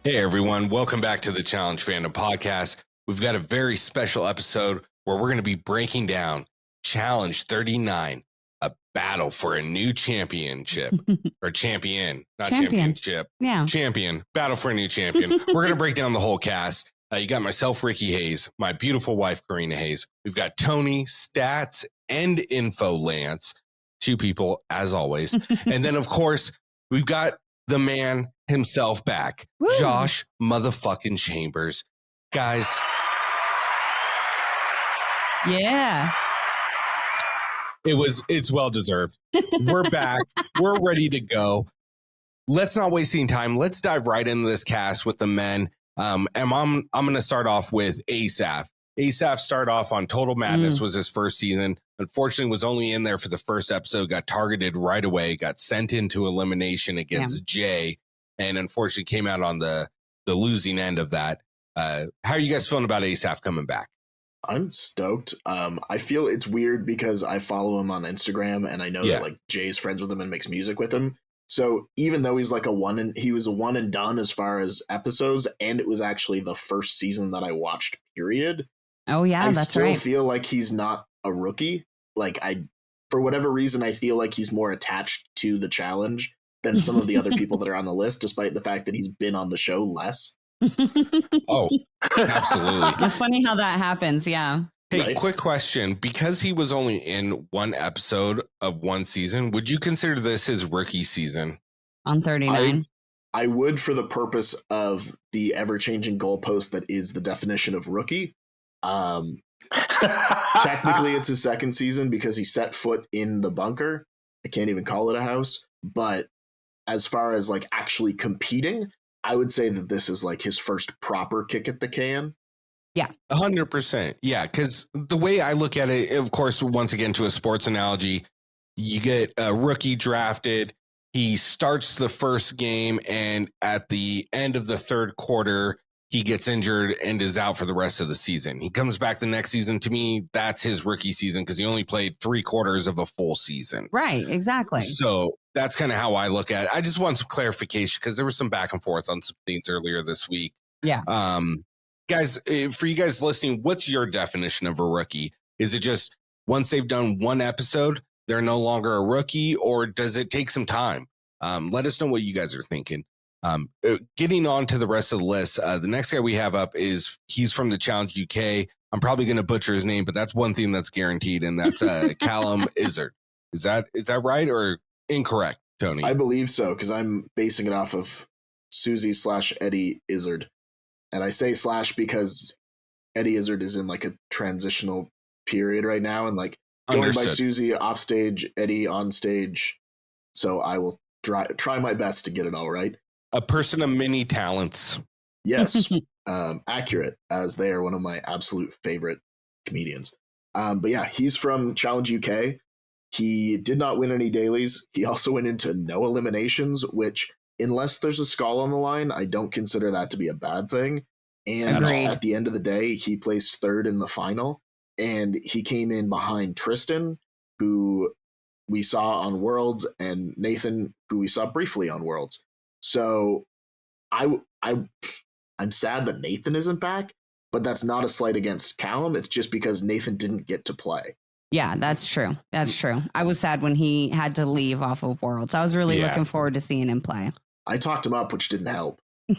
Hey everyone, welcome back to the Challenge Fandom Podcast. We've got a very special episode where we're going to be breaking down Challenge 39, a battle for a new championship or champion, not championship. Yeah. Champion, battle for a new champion. We're going to break down the whole cast. You got myself, Ricky Hayes, my beautiful wife, Karina Hayes. We've got Tony, Stats, and Info Lance, two people as always. And then, of course, we've got the man himself back, Woo. Josh motherfucking Chambers. Guys. Yeah. It's well deserved. We're back. We're ready to go. Let's not waste any time. Let's dive right into this cast with the men. And I'm going to start off with Asaph. Asaph started off on Total Madness, was his first season. Unfortunately, was only in there for the first episode, got targeted right away, got sent into elimination against Jay, and unfortunately came out on the losing end of that. How are you guys feeling about Asaph coming back? I'm stoked. I feel it's weird because I follow him on Instagram and I know that like Jay's friends with him and makes music with him. So even though he's like he was a one and done as far as episodes, and it was actually the first season that I watched, period. Oh yeah, that's right. I still feel like he's not a rookie. Like for whatever reason, I feel like he's more attached to the challenge than some of the other people that are on the list, despite the fact that he's been on the show less. Oh, absolutely. It's funny how that happens. Yeah. Hey, quick question. Because he was only in one episode of one season, would you consider this his rookie season? On 39? I would, for the purpose of the ever-changing goalpost that is the definition of rookie. Technically, it's his second season because he set foot in the bunker. I can't even call it a house. But as far as like actually competing, I would say that this is like his first proper kick at the can. Yeah. 100%. Yeah, because the way I look at it, of course, once again, to a sports analogy, you get a rookie drafted. He starts the first game, and at the end of the third quarter, he gets injured and is out for the rest of the season. He comes back the next season. To me, that's his rookie season because he only played 3/4 of a full season. Right, exactly. So that's kind of how I look at it. I just want some clarification because there was some back and forth on some things earlier this week. Yeah. Guys, for you guys listening, what's your definition of a rookie? Is it just once they've done one episode, they're no longer a rookie, or does it take some time? Let us know what you guys are thinking. Getting on to the rest of the list, the next guy we have up he's from the Challenge UK. I'm probably going to butcher his name, but that's one thing that's guaranteed, and that's Callum Izzard. Is that right or incorrect, Tony? I believe so, because I'm basing it off of Susie/Eddie Izzard. And I say slash because Eddie Izzard is in like a transitional period right now, and like going by Susie off stage, Eddie on stage. So I will try my best to get it all right. A person of many talents. Yes, accurate, as they are one of my absolute favorite comedians. But yeah, he's from Challenge UK. He did not win any dailies. He also went into no eliminations, which, unless there's a skull on the line, I don't consider that to be a bad thing. And at the end of the day, he placed third in the final, and he came in behind Tristan, who we saw on Worlds, and Nathan, who we saw briefly on Worlds. So I'm sad that Nathan isn't back, but that's not a slight against Callum. It's just because Nathan didn't get to play. Yeah, that's true. That's true. I was sad when he had to leave off of Worlds. I was really looking forward to seeing him play. I talked him up, which didn't help. Who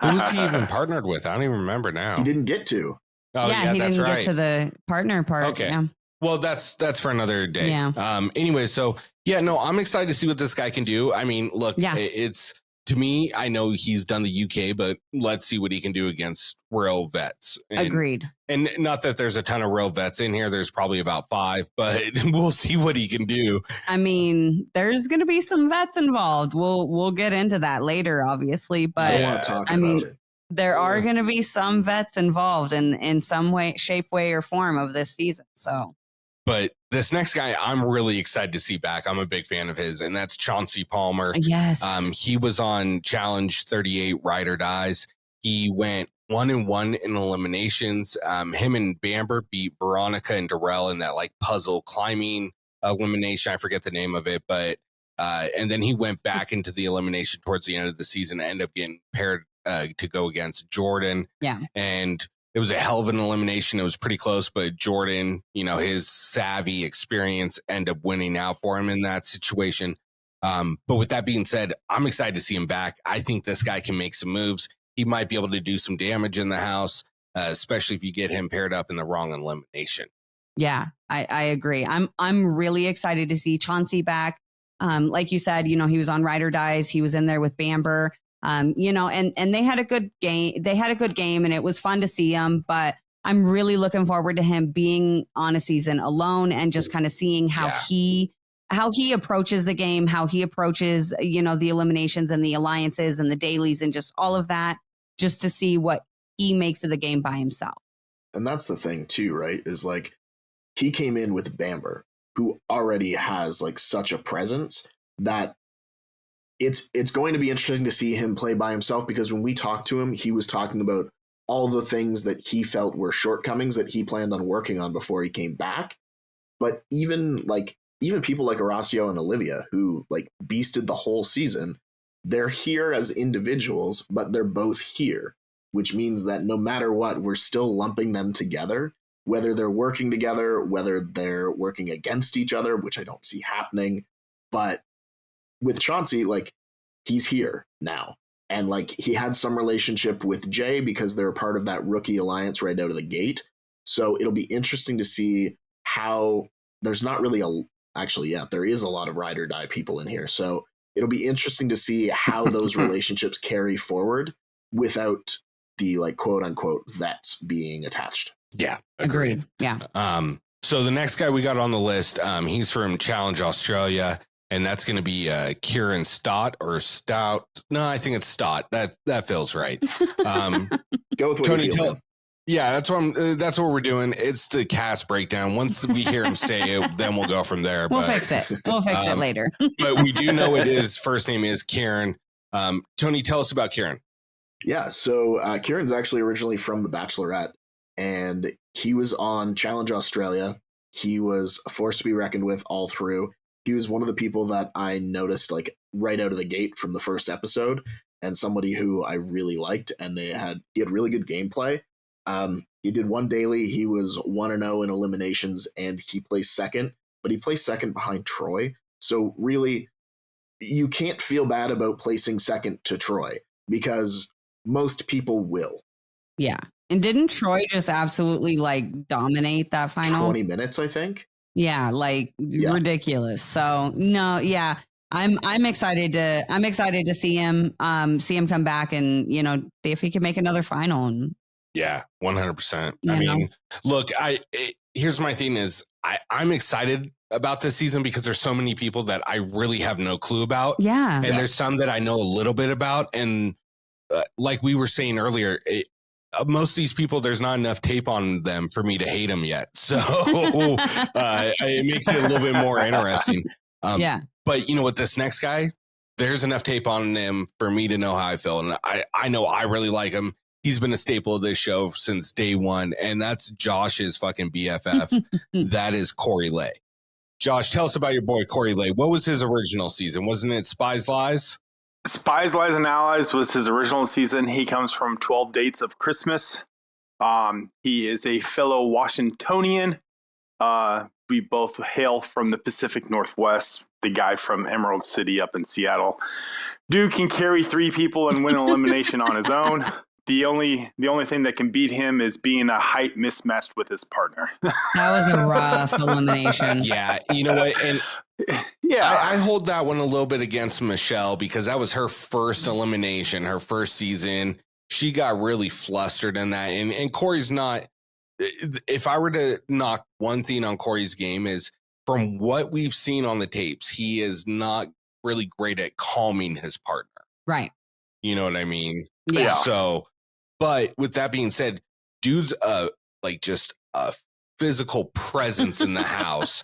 was he even partnered with? I don't even remember now. He didn't get to. Oh, yeah, he didn't get to the partner part. Okay. Yeah. Well, that's for another day. Yeah. Anyway, so yeah, no, I'm excited to see what this guy can do. I mean, look, it's, to me, I know he's done the UK, but let's see what he can do against real vets. Agreed. And not that there's a ton of real vets in here. There's probably about 5, but we'll see what he can do. I mean, there's going to be some vets involved. We'll get into that later, obviously. But there are going to be some vets involved in some way, shape, way, or form of this season. So. But this next guy, I'm really excited to see back. I'm a big fan of his, and that's Chauncey Palmer. Yes. He was on Challenge 38, Ride or Dies. He went 1-1 in eliminations. Him and Bamber beat Veronica and Darrell in that like puzzle climbing elimination. I forget the name of it, but And then he went back into the elimination towards the end of the season, ended up getting paired to go against Jordan. Yeah. And it was a hell of an elimination. It was pretty close, but Jordan, his savvy experience ended up winning out for him in that situation. But with that being said, I'm excited to see him back. I think this guy can make some moves. He might be able to do some damage in the house, especially if you get him paired up in the wrong elimination. Yeah, I agree. I'm really excited to see Chauncey back. Like you said, he was on Ride or Dies. He was in there with Bamber. And they had a good game. They had a good game, and it was fun to see him. But I'm really looking forward to him being on a season alone and just kind of seeing how he approaches the game, how he approaches, the eliminations and the alliances and the dailies and just all of that, just to see what he makes of the game by himself. And that's the thing too, right? Is like he came in with Bamber, who already has like such a presence that it's going to be interesting to see him play by himself, because when we talked to him, he was talking about all the things that he felt were shortcomings that he planned on working on before he came back. But even people like Horacio and Olivia, who like beasted the whole season, they're here as individuals, but they're both here, which means that no matter what, we're still lumping them together, whether they're working together, whether they're working against each other, which I don't see happening. But with Chauncey, like, he's here now. And like he had some relationship with Jay because they're part of that rookie alliance right out of the gate. So it'll be interesting to see how there's not really there is a lot of ride or die people in here. So it'll be interesting to see how those relationships carry forward without the like quote unquote vets being attached. Yeah. Agreed. Yeah. So the next guy we got on the list, he's from Challenge Australia, and that's going to be Kieran Stott or Stout. No, I think it's Stott. That feels right. Go with what Tony, you feel. Yeah, that's what we're doing. It's the cast breakdown. Once we hear him say it, then we'll go from there. We'll fix it. We'll fix it later. But we do know his first name is Kieran. Tony, tell us about Kieran. Yeah, so Kieran's actually originally from The Bachelorette, and he was on Challenge Australia. He was a force to be reckoned with all through. He was one of the people that I noticed like right out of the gate from the first episode, and somebody who I really liked, and he had really good gameplay. He did one daily. He was 1-0 in eliminations, and he placed second, but he placed second behind Troy. So really, you can't feel bad about placing second to Troy, because most people will. Yeah. And didn't Troy just absolutely like dominate that final 20 minutes, I think? Yeah, ridiculous. So no, yeah. I'm excited to see him come back and, see if he can make another final. And, yeah, 100%. I mean, look, here's my thing is I'm excited about this season because there's so many people that I really have no clue about. Yeah. And there's some that I know a little bit about. And like we were saying earlier, most of these people, there's not enough tape on them for me to hate them yet. So it makes it a little bit more interesting. Yeah. But with this next guy, there's enough tape on him for me to know how I feel. And I know I really like him. He's been a staple of this show since day one. And that's Josh's fucking BFF. That is Corey Lay. Josh, tell us about your boy, Corey Lay. What was his original season? Wasn't it Spies, Lies? Spies, Lies, and Allies was his original season. He comes from 12 Dates of Christmas. He is a fellow Washingtonian. We both hail from the Pacific Northwest. The guy from Emerald City up in Seattle. Dude can carry 3 people and win an elimination on his own. The only thing that can beat him is being a height mismatched with his partner. That was a rough elimination. Yeah, you know what? And yeah, I hold that one a little bit against Michelle because that was her first elimination, her first season. She got really flustered in that. And Corey's not, if I were to knock one thing on Corey's game is from what we've seen on the tapes, he is not really great at calming his partner. Right. You know what I mean? Yeah. So, but with that being said, dude's just a physical presence in the house.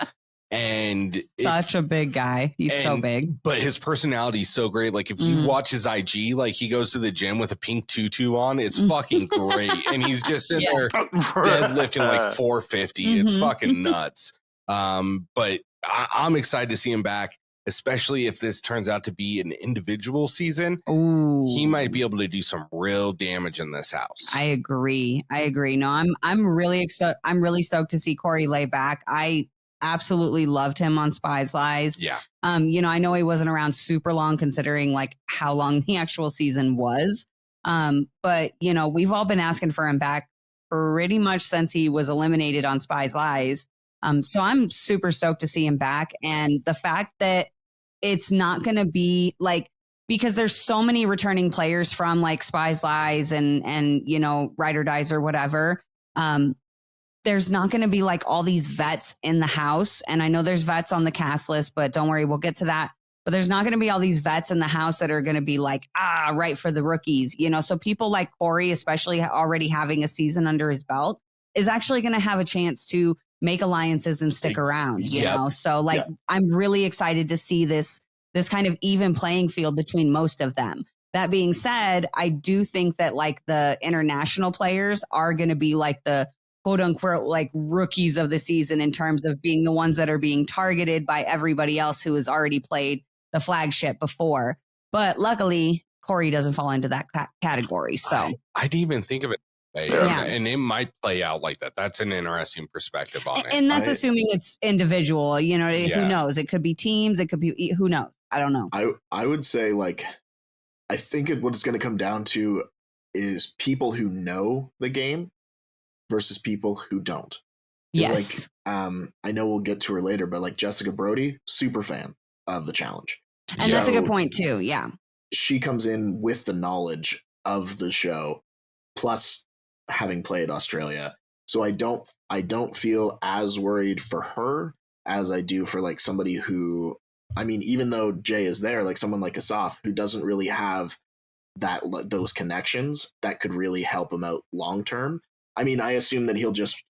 And such a big guy. He's so big. But his personality is so great. Like if you watch his IG, like he goes to the gym with a pink tutu on. It's fucking great. And he's just sitting there deadlifting like 450. It's fucking nuts. But I'm excited to see him back. especially if this turns out to be an individual season. Ooh. He might be able to do some real damage in this house. I agree. No, I'm really stoked to see Corey lay back. I absolutely loved him on Spies Lies. Yeah. I know he wasn't around super long considering like how long the actual season was. But we've all been asking for him back pretty much since he was eliminated on Spies Lies. So I'm super stoked to see him back. And the fact that it's not going to be like, because there's so many returning players from like Spies Lies and Ride or Dies or whatever. There's not going to be like all these vets in the house. And I know there's vets on the cast list, but don't worry, we'll get to that. But there's not going to be all these vets in the house that are going to be like, right for the rookies, So people like Corey, especially already having a season under his belt, is actually going to have a chance to make alliances and stick around, you know? So like, I'm really excited to see this kind of even playing field between most of them. That being said, I do think that like the international players are going to be like the quote unquote, like rookies of the season in terms of being the ones that are being targeted by everybody else who has already played the flagship before. But luckily, Corey doesn't fall into that category. So I didn't even think of it. And it might play out like that. That's an interesting perspective on it. And that's assuming it's individual, who knows? It could be teams. It could be, who knows? I don't know. I would say like, I think what it's going to come down to is people who know the game versus people who don't. Yes. Like, I know we'll get to her later, but like Jessica Brody, super fan of the challenge. And that's a good point too. Yeah. She comes in with the knowledge of the show, plus having played Australia. So I don't feel as worried for her as I do for like somebody who, I mean, even though Jay is there, like someone like Asaf who doesn't really have those connections that could really help him out long term. I mean, I assume that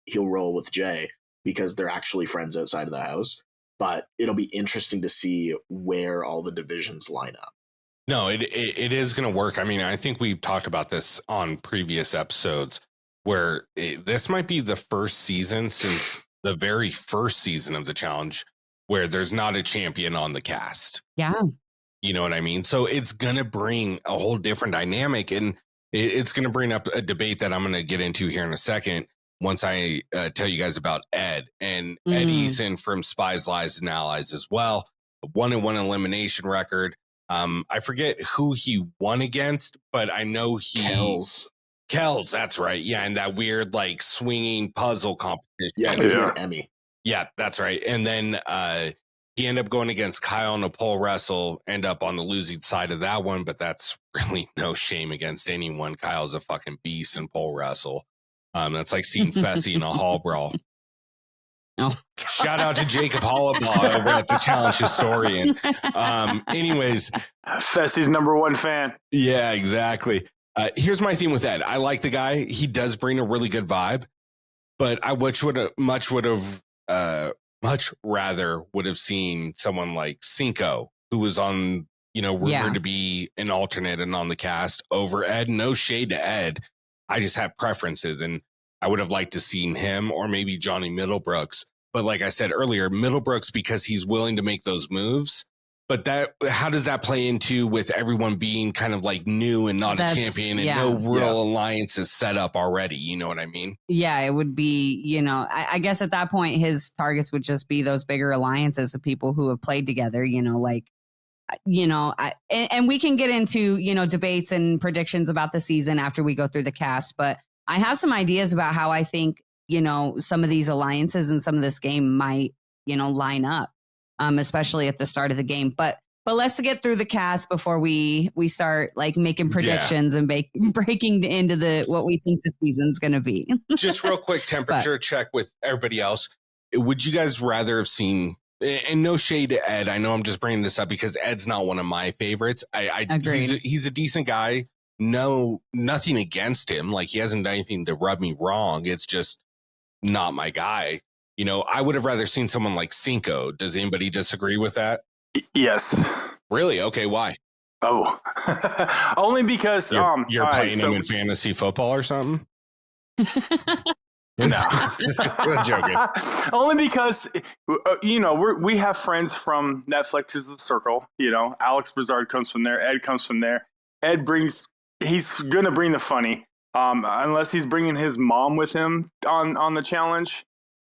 he'll roll with Jay because they're actually friends outside of the house, but it'll be interesting to see where all the divisions line up. No, it is going to work. I mean, I think we've talked about this on previous episodes where this might be the first season since the very first season of the challenge where there's not a champion on the cast. Yeah. You know what I mean? So it's going to bring a whole different dynamic, and it's going to bring up a debate that I'm going to get into here in a second once I tell you guys about Ed and Ed Eason from Spies, Lies, and Allies as well. A 1-1 elimination record. I forget who he won against, but I know Kells, that's right. Yeah, and that weird like swinging puzzle competition. Yeah, because he had Emmy. Yeah, that's right. And then he ended up going against Kyle in a pole wrestle, end up on the losing side of that one, but that's really no shame against anyone. Kyle's a fucking beast in pole wrestle. That's like seeing Fessy in a hall brawl. Oh, shout out to Jacob Hollabaugh over at the Challenge Historian. Anyways, Fessy's #1 fan. Yeah, exactly. Here's my theme with Ed. I like the guy. He does bring a really good vibe, but I much rather would have seen someone like Cinco, who was on, rumored to be an alternate and on the cast over Ed. No shade to Ed. I just have preferences, and I would have liked to seen him or maybe Johnny Middlebrooks. But like I said earlier, Middlebrooks, because he's willing to make those moves. But how does that play into with everyone being kind of like new and not a champion and no real alliances set up already? You know what I mean? Yeah, it would be, I guess at that point, his targets would just be those bigger alliances of people who have played together, and we can get into, debates and predictions about the season after we go through the cast. But I have some ideas about how I think, some of these alliances and some of this game might, line up. Especially at the start of the game. But let's get through the cast before we start like making predictions and breaking into what we think the season's going to be. Just real quick temperature check with everybody else. Would you guys rather have seen, and no shade to Ed, I know I'm just bringing this up because Ed's not one of my favorites. I Agreed. He's a decent guy. No, nothing against him. Like he hasn't done anything to rub me wrong. It's just not my guy. I would have rather seen someone like Cinco. Does anybody disagree with that? Yes. Really? Okay. Why? Oh, only because you're playing him in fantasy football or something. No, I'm joking. Only because we have friends from Netflix's The Circle. Alex Brizard comes from there. Ed comes from there. He's gonna bring the funny, unless he's bringing his mom with him on the challenge.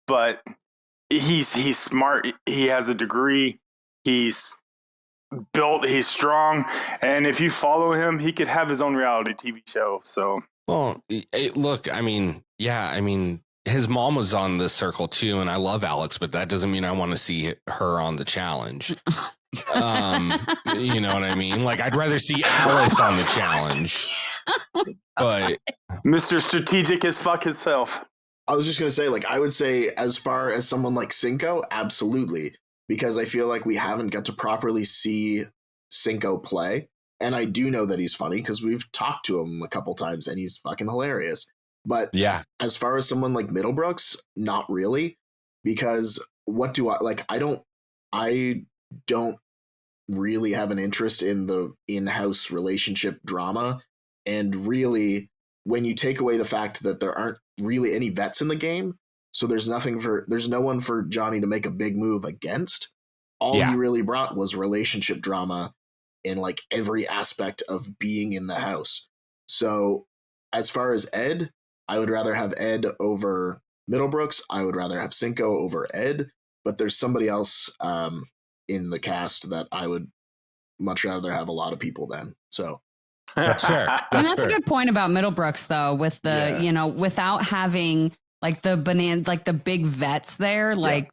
But he's smart. He has a degree. He's built. He's strong. And if you follow him, he could have his own reality TV show. So. Well, look, I mean, his mom was on The Circle too, and I love Alex, but that doesn't mean I want to see her on the challenge. You know what I mean? Like, I'd rather see Alex on the challenge. But Mr. Strategic as fuck himself. I was just going to say, like, I would say as far as someone like Cinco, absolutely, because I feel like we haven't got to properly see Cinco play. And I do know that he's funny because we've talked to him a couple times and he's fucking hilarious. But yeah, as far as someone like Middlebrooks, not really, because what do I like? I don't really have an interest in the in-house relationship drama. And really, when you take away the fact that there aren't really any vets in the game, so there's no one for Johnny to make a big move against. All he really brought was relationship drama in like every aspect of being in the house. So as far as Ed, I would rather have Ed over Middlebrooks. I would rather have Cinco over Ed, but there's somebody else in the cast that I would much rather have a lot of people than. So that's fair. That's a good point about Middlebrooks though, with the, without having like the big vets there, like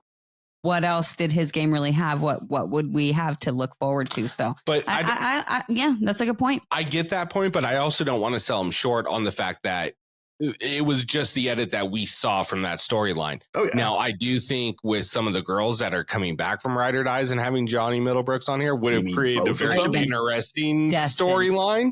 what else did his game really have? What would we have to look forward to? So, but yeah, that's a good point. I get that point, but I also don't want to sell him short on the fact that it was just the edit that we saw from that storyline. Oh, yeah. Now, I do think with some of the girls that are coming back from Ride or Dies and having Johnny Middlebrooks on here would have created a very interesting storyline.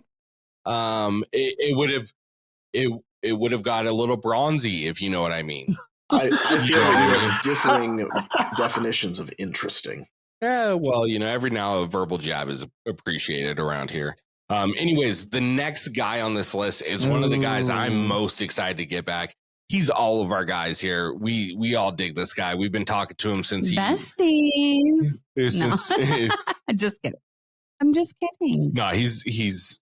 It would have got a little bronzy, if you know what I mean. I feel like we have differing definitions of interesting. Yeah, well, every now a verbal jab is appreciated around here. Anyways, the next guy on this list is one of the guys I'm most excited to get back. He's all of our guys here. We all dig this guy. We've been talking to him since besties. Just kidding. I'm just kidding. No, he's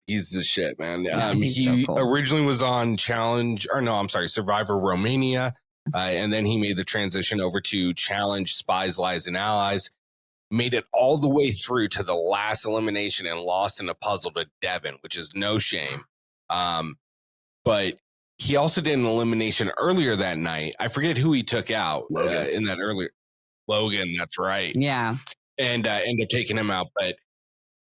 the shit, man. Yeah, he so cool. Originally was on Survivor Romania. And then he made the transition over to Challenge Spies, Lies, and Allies. Made it all the way through to the last elimination and lost in a puzzle to Devin, which is no shame. But he also did an elimination earlier that night. I forget who he took out in that earlier. Logan, that's right. Yeah. And ended up taking him out. But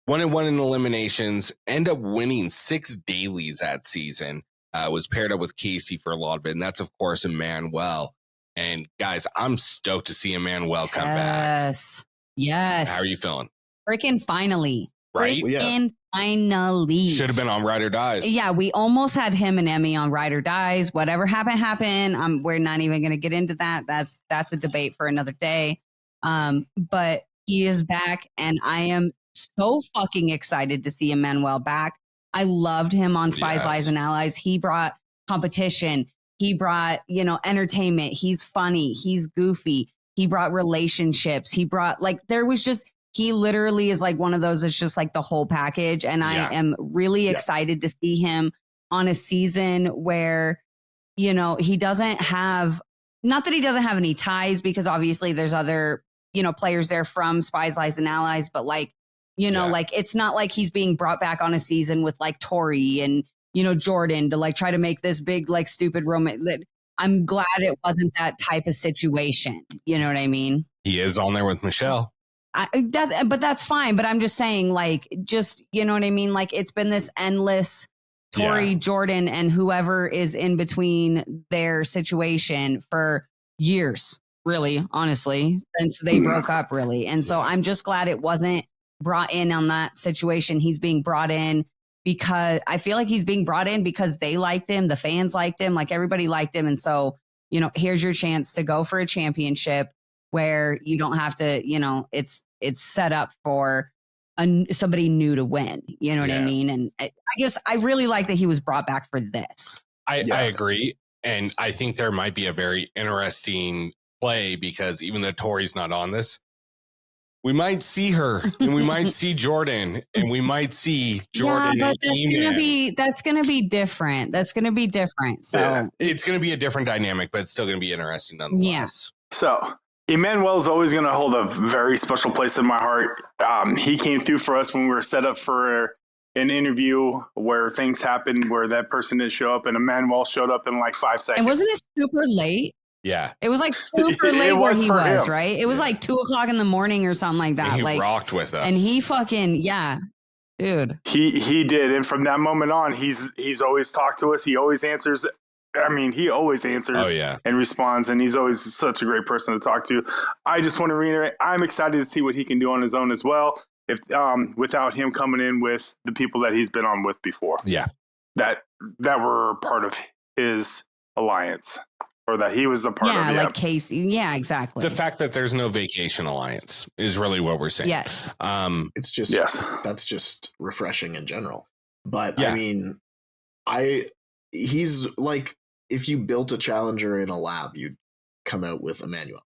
1-1 in eliminations, end up winning 6 dailies that season. Was paired up with Casey for a lot of it, and that's, of course, Emmanuel. And, guys, I'm stoked to see Emmanuel come back. Yes. How are you feeling? Freaking finally. Right? Finally. Should have been on Ride or Dies. Yeah, we almost had him and Emmy on Ride or Dies. Whatever happened. We're not even going to get into that. That's a debate for another day. But he is back, and I am so fucking excited to see Emmanuel back. I loved him on Spies, Lies, and Allies. He brought competition. He brought, entertainment. He's funny. He's goofy. He brought relationships. He brought he literally is like one of those. It's just like the whole package. And I am really excited to see him on a season where, he doesn't have, not that he doesn't have any ties, because obviously there's other, players there from Spies, Lies, and Allies, but it's not like he's being brought back on a season with like Tori and, Jordan to like try to make this big, like stupid romance. I'm glad it wasn't that type of situation. You know what I mean? He is on there with Michelle. But that's fine. But I'm just saying, like, you know what I mean? Like, it's been this endless Tori, Jordan, and whoever is in between their situation for years, really, honestly, since they broke up, really. And so I'm just glad it wasn't brought in on that situation. He's being brought in because I feel like he's being brought in because they liked him. The fans liked him, like everybody liked him. And so, here's your chance to go for a championship where you don't have to, it's set up for somebody new to win. You know what I mean? And I really like that he was brought back for this. I agree. And I think there might be a very interesting play because even though Tori's not on this, we might see her and we might see Jordan and we might see Jordan. Yeah, but that's gonna be different. That's gonna be different. So it's gonna be a different dynamic, but it's still gonna be interesting nonetheless. Yeah. So Emmanuel is always going to hold a very special place in my heart. He came through for us when we were set up for an interview where things happened where that person didn't show up, and Emmanuel showed up in like 5 seconds. And wasn't it super late? Yeah. It was like super late where he was, right? It was like 2:00 in the morning or something like that. And he like rocked with us. And he fucking, dude. He did. And from that moment on, he's always talked to us. He always answers. I mean, he always answers and responds, and he's always such a great person to talk to. I just want to reiterate, I'm excited to see what he can do on his own as well, if without him coming in with the people that he's been on with before. Yeah. That were part of his alliance, or that he was a part of. Yeah, like Casey. Yeah, exactly. The fact that there's no vacation alliance is really what we're saying. Yes. It's just, that's just refreshing in general. But I mean, he's like, if you built a challenger in a lab, you'd come out with Emmanuel.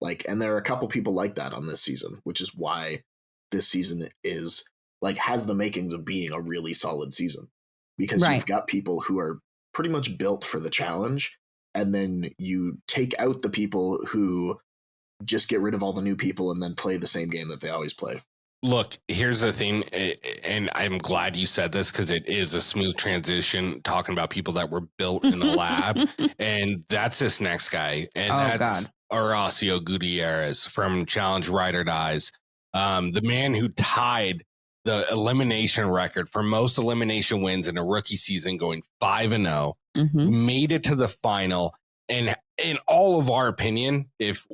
Like, and there are a couple people like that on this season, which is why this season is like, has the makings of being a really solid season, because you've got people who are pretty much built for the challenge. And then you take out the people who just get rid of all the new people and then play the same game that they always play. Look, here's the thing, and I'm glad you said this because it is a smooth transition talking about people that were built in the lab. And that's this next guy. And that's Horacio Gutierrez from Challenge Ride or Dies. The man who tied the elimination record for most elimination wins in a rookie season, going 5-0, made it to the final. And in all of our opinion, if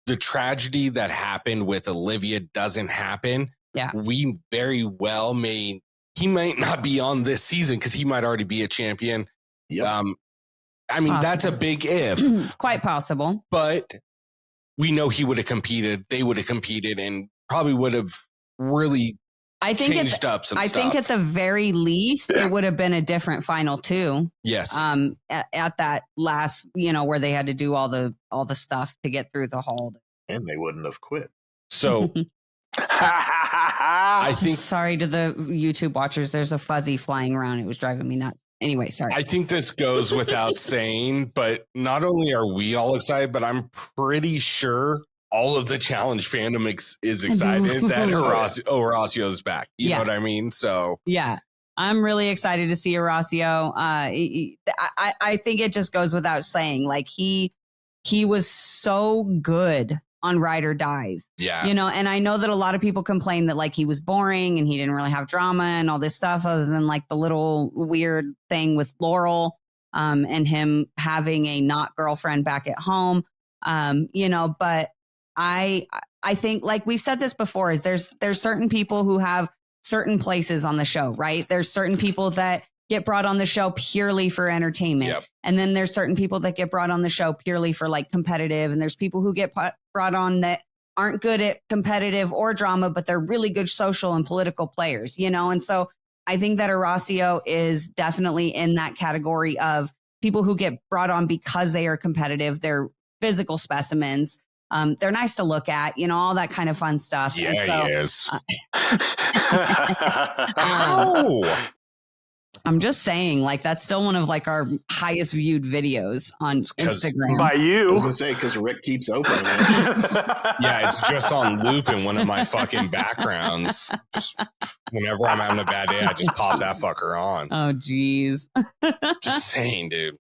the tragedy that happened with Olivia doesn't happen, we very well he might not be on this season because he might already be a champion. Yep. I mean, that's a big if. Quite possible. But we know he would have competed. They would have competed and probably would have really changed up some stuff. I think at the very least, it would have been a different final too. Yes. At that last, where they had to do all the stuff to get through the hold. And they wouldn't have quit. So I think, sorry to the YouTube watchers, there's a fuzzy flying around. It was driving me nuts. Anyway, sorry. I think this goes without saying, but not only are we all excited, but I'm pretty sure all of the challenge fandom is excited that Horacio's back. You know what I mean? So yeah, I'm really excited to see Horacio. I think it just goes without saying, like he was so good on Ride or Dies. Yeah. And I know that a lot of people complain that like he was boring and he didn't really have drama and all this stuff, other than like the little weird thing with Laurel and him having a not girlfriend back at home. But I think, like we've said this before, is there's certain people who have certain places on the show, right? There's certain people that get brought on the show purely for entertainment. Yep. And then there's certain people that get brought on the show purely for like competitive. And there's people who get brought on that aren't good at competitive or drama, but they're really good social and political players, And so I think that Horacio is definitely in that category of people who get brought on because they are competitive. They're physical specimens. They're nice to look at, all that kind of fun stuff. Yeah, and so, he is. Ow! I'm just saying, like, that's still one of like our highest viewed videos on Instagram. By you. I was going to say, because Rick keeps opening it. Yeah, it's just on loop in one of my fucking backgrounds. Just whenever I'm having a bad day, I just pop that fucker on. Oh, geez. Just saying, dude.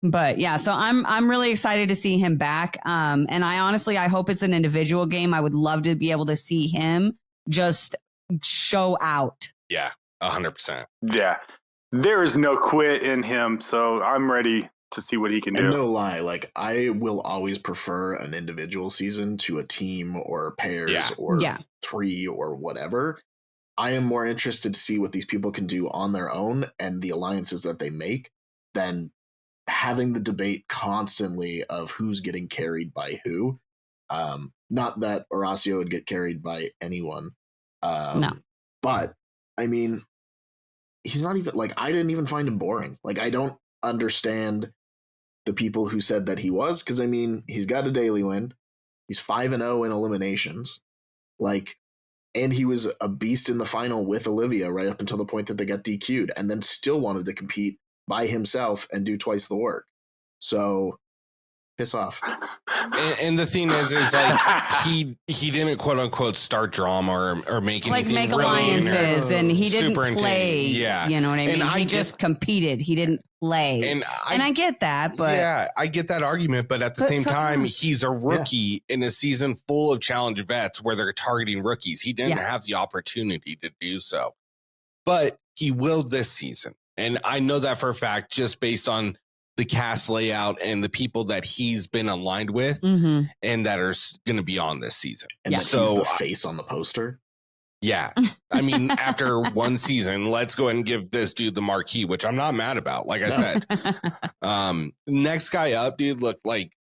But yeah, so I'm really excited to see him back. And I hope it's an individual game. I would love to be able to see him just show out. Yeah, 100%. Yeah, there is no quit in him. So I'm ready to see what he can do. And no lie, like I will always prefer an individual season to a team or pairs or three or whatever. I am more interested to see what these people can do on their own and the alliances that they make than having the debate constantly of who's getting carried by who. Not that Horacio would get carried by anyone. No. But I mean, he's not even like, I didn't even find him boring. Like, I don't understand the people who said that he was, because I mean, he's got a daily win. He's 5-0 in eliminations. Like, and he was a beast in the final with Olivia right up until the point that they got DQ'd, and then still wanted to compete by himself and do twice the work. So piss off. And the thing is like he didn't quote unquote start drama or make anything like make really alliances, and he didn't play. Yeah, you know what I mean. And he just competed. He didn't play. And I get that, but yeah, I get that argument. But at the same time, he's a rookie in a season full of challenge vets where they're targeting rookies. He didn't have the opportunity to do so, but he will this season, and I know that for a fact just based on the cast layout and the people that he's been aligned with and that are going to be on this season. And that he's the face on the poster. Yeah. I mean, after one season, let's go ahead and give this dude the marquee, which I'm not mad about. Like I said, next guy up, dude, look, like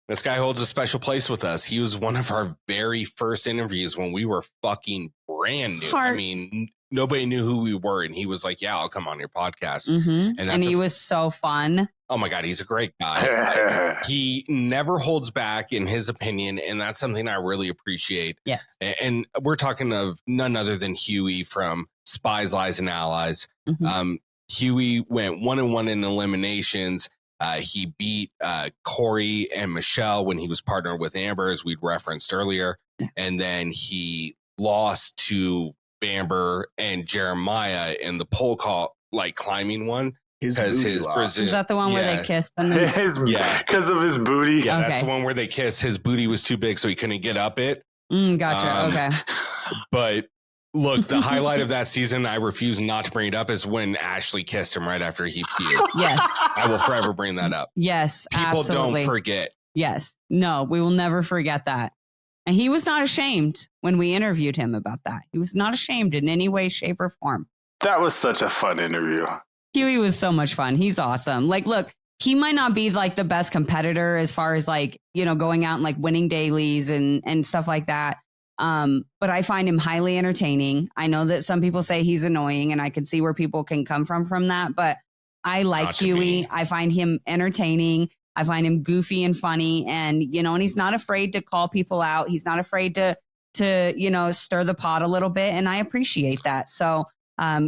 this guy holds a special place with us. He was one of our very first interviews when we were fucking brand new. I mean, nobody knew who we were. And he was like, yeah, I'll come on your podcast. And he was so fun. Oh my God, he's a great guy. He never holds back in his opinion, and that's something I really appreciate. Yes. And we're talking of none other than Huey from Spies, Lies, and Allies. Huey went 1-1 in eliminations. He beat Corey and Michelle when he was partnered with Amber, as we'd referenced earlier. And then he lost to Bamber and Jeremiah in the pole call, like climbing one. Because his Brazil, is that the one where they kissed them? Because of his booty. Yeah, that's the one where they kissed. His booty was too big, so he couldn't get up it. Gotcha. Okay. But look, the highlight of that season, I refuse not to bring it up, is when Ashley kissed him right after he peed. Yes. I will forever bring that up. Yes, People absolutely. don't forget. Yes. No, we will never forget that. And he was not ashamed when we interviewed him about that. He was not ashamed in any way, shape, or form. That was such a fun interview. Huey was so much fun. He's awesome. Like, look, he might not be like the best competitor as far as like, you know, going out and like winning dailies and stuff like that. But I find him highly entertaining. I know that some people say he's annoying, and I can see where people can come from that. But I like Huey. I find him entertaining. I find him goofy and funny, and, you know, and he's not afraid to call people out. He's not afraid to, you know, stir the pot a little bit. And I appreciate that. So,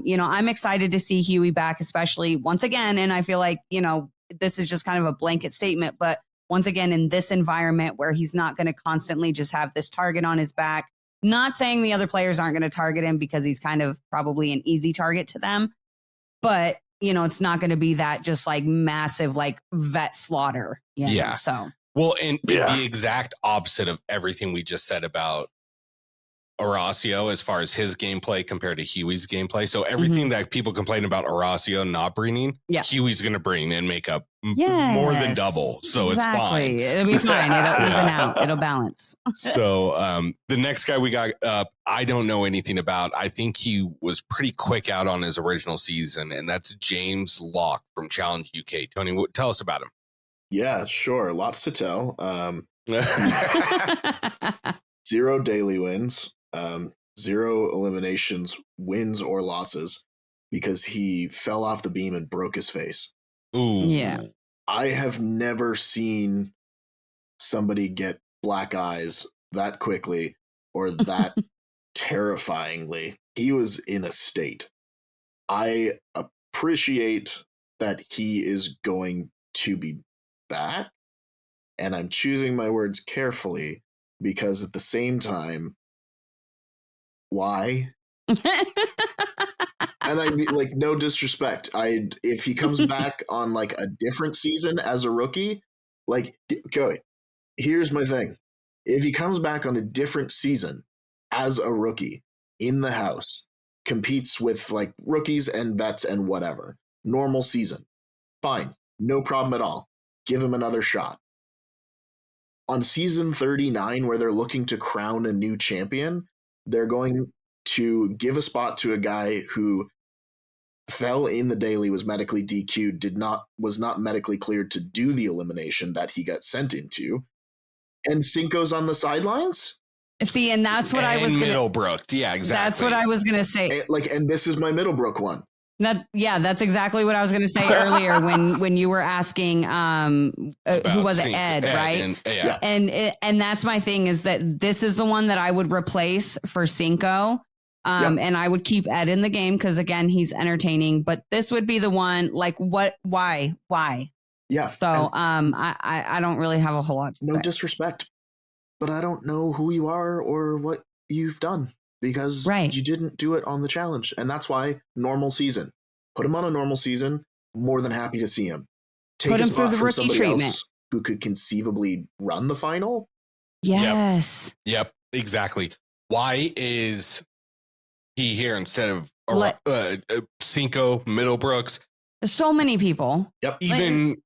you know, I'm excited to see Huey back, especially once again. And I feel like, you know, this is just kind of a blanket statement, but once again, in this environment where he's not going to constantly just have this target on his back, not saying the other players aren't going to target him because he's kind of probably an easy target to them, but, you know, it's not going to be that just like massive, like vet slaughter. You know? Yeah. So, well, and the exact opposite of everything we just said about Horacio as far as his gameplay compared to Huey's gameplay. So everything that people complain about Horacio not bringing, Huey's going to bring and make up more than double. So it's fine. It'll be fine. It'll even out. It'll balance. So the next guy we got up, I don't know anything about. I think he was pretty quick out on his original season, and that's James Locke from Challenge UK. Tony, tell us about him. Yeah, sure. Lots to tell. 0 daily wins. 0 eliminations, wins or losses, because he fell off the beam and broke his face. Ooh. Yeah. I have never seen somebody get black eyes that quickly or that terrifyingly. He was in a state. I appreciate that he is going to be back, and I'm choosing my words carefully because at the same time, why? And I mean, like, no disrespect. If he comes back on like a different season as a rookie, like, okay, here's my thing. If he comes back on a different season as a rookie in the house, competes with like rookies and vets and whatever, normal season, fine, no problem at all. Give him another shot. On season 39, where they're looking to crown a new champion, they're going to give a spot to a guy who fell in the daily, was medically DQ'd, was not medically cleared to do the elimination that he got sent into, and Cinco's on the sidelines. See, and that's what I was Middlebrook. Yeah, exactly. That's what I was gonna say. And this is my Middlebrook one. That's exactly what I was going to say earlier when you were asking who was it, Ed, right? And that's my thing, is that this is the one that I would replace for Cinco. And I would keep Ed in the game because, again, he's entertaining. But this would be the one, like, why? Yeah. So I don't really have a whole lot to say. No disrespect, but I don't know who you are or what you've done. Because you didn't do it on the challenge. And that's why normal season. Put him on a normal season. More than happy to see him. Put him through the rookie treatment. Else who could conceivably run the final. Yes. Yep, exactly. Why is he here instead of Cinco, Middlebrooks? There's so many people. Yep. Even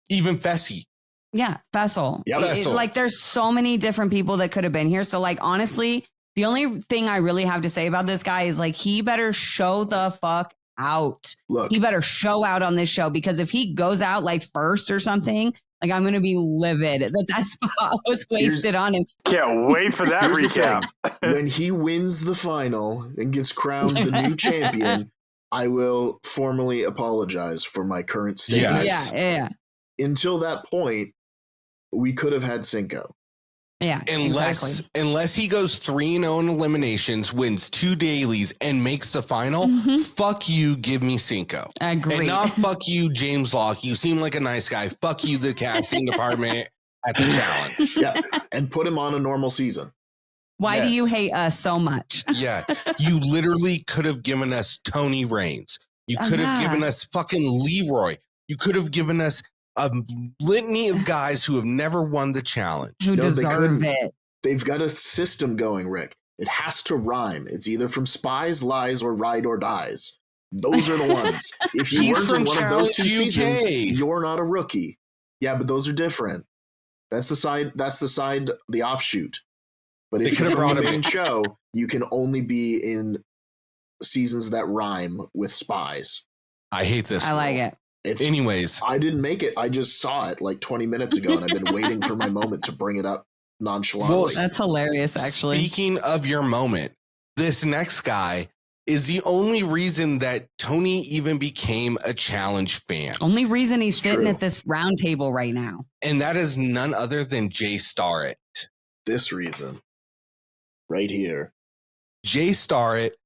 Fessy. Yeah, Fessel. Yep. Fessel. Like, there's so many different people that could have been here. So, like, honestly, the only thing I really have to say about this guy is, like, he better show the fuck out. Look, he better show out on this show, because if he goes out like first or something, like, I'm going to be livid that spot was wasted on him. Can't wait for that recap. When he wins the final and gets crowned the new champion, I will formally apologize for my current statement. Yeah. Until that point, we could have had Cinco. Yeah, unless he goes 3-0 in eliminations, wins 2 dailies, and makes the final, fuck you, give me Cinco. I agree. And not fuck you, James Locke. You seem like a nice guy. Fuck you, the casting department at the challenge. Yeah, and put him on a normal season. Why do you hate us so much? Yeah, you literally could have given us Tony Reigns. You could have given us fucking Leroy. You could have given us a litany of guys who have never won the challenge. Who deserve it. They've got a system going, Rick. It has to rhyme. It's either from Spies, Lies, or Ride or Dies. Those are the ones. If you weren't in one of those 2 seasons, you're not a rookie. Yeah, but those are different. That's the offshoot. But if you're from the main show, you can only be in seasons that rhyme with Spies. I hate this. I like it. Anyways, I didn't make it. I just saw it like 20 minutes ago, and I've been waiting for my moment to bring it up nonchalantly. Well, that's hilarious, actually. Speaking of your moment, this next guy is the only reason that Tony even became a challenge fan. Only reason he's sitting at this round table right now. And that is none other than Jay Starrett. This reason. Right here. Jay Starrett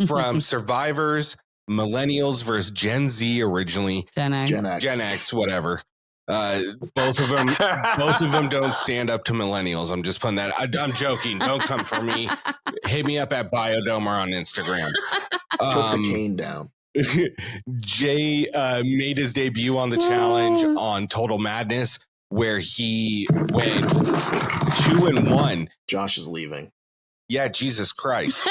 from Survivors, Millennials versus Gen Z originally. Gen X, whatever. Both of them don't stand up to millennials. I'm just putting that. I'm joking. Don't come for me. Hit me up at Biodomer on Instagram. Put the cane down. Jay made his debut on the challenge on Total Madness, where he went 2-1. Josh is leaving. Yeah, Jesus Christ.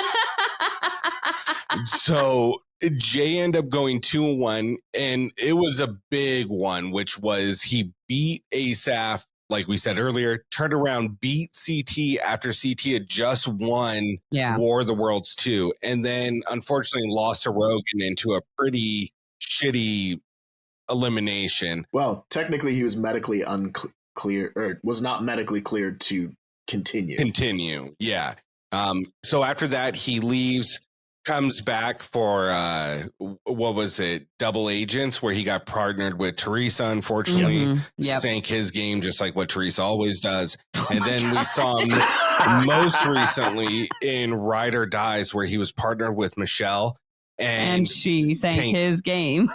So Jay ended up going 2-1, and it was a big one, which was he beat Asaph, like we said earlier, turned around, beat CT after CT had just won War of the Worlds 2, and then unfortunately lost to Rogan into a pretty shitty elimination. Well, technically he was medically unclear, or was not medically cleared to continue. Yeah. So after that, he leaves, comes back for what was it, Double Agents, where he got partnered with Teresa. Unfortunately, sank his game just like what Teresa always does. And then we saw him most recently in Ride or Dies, where he was partnered with Michelle, and she sank his game.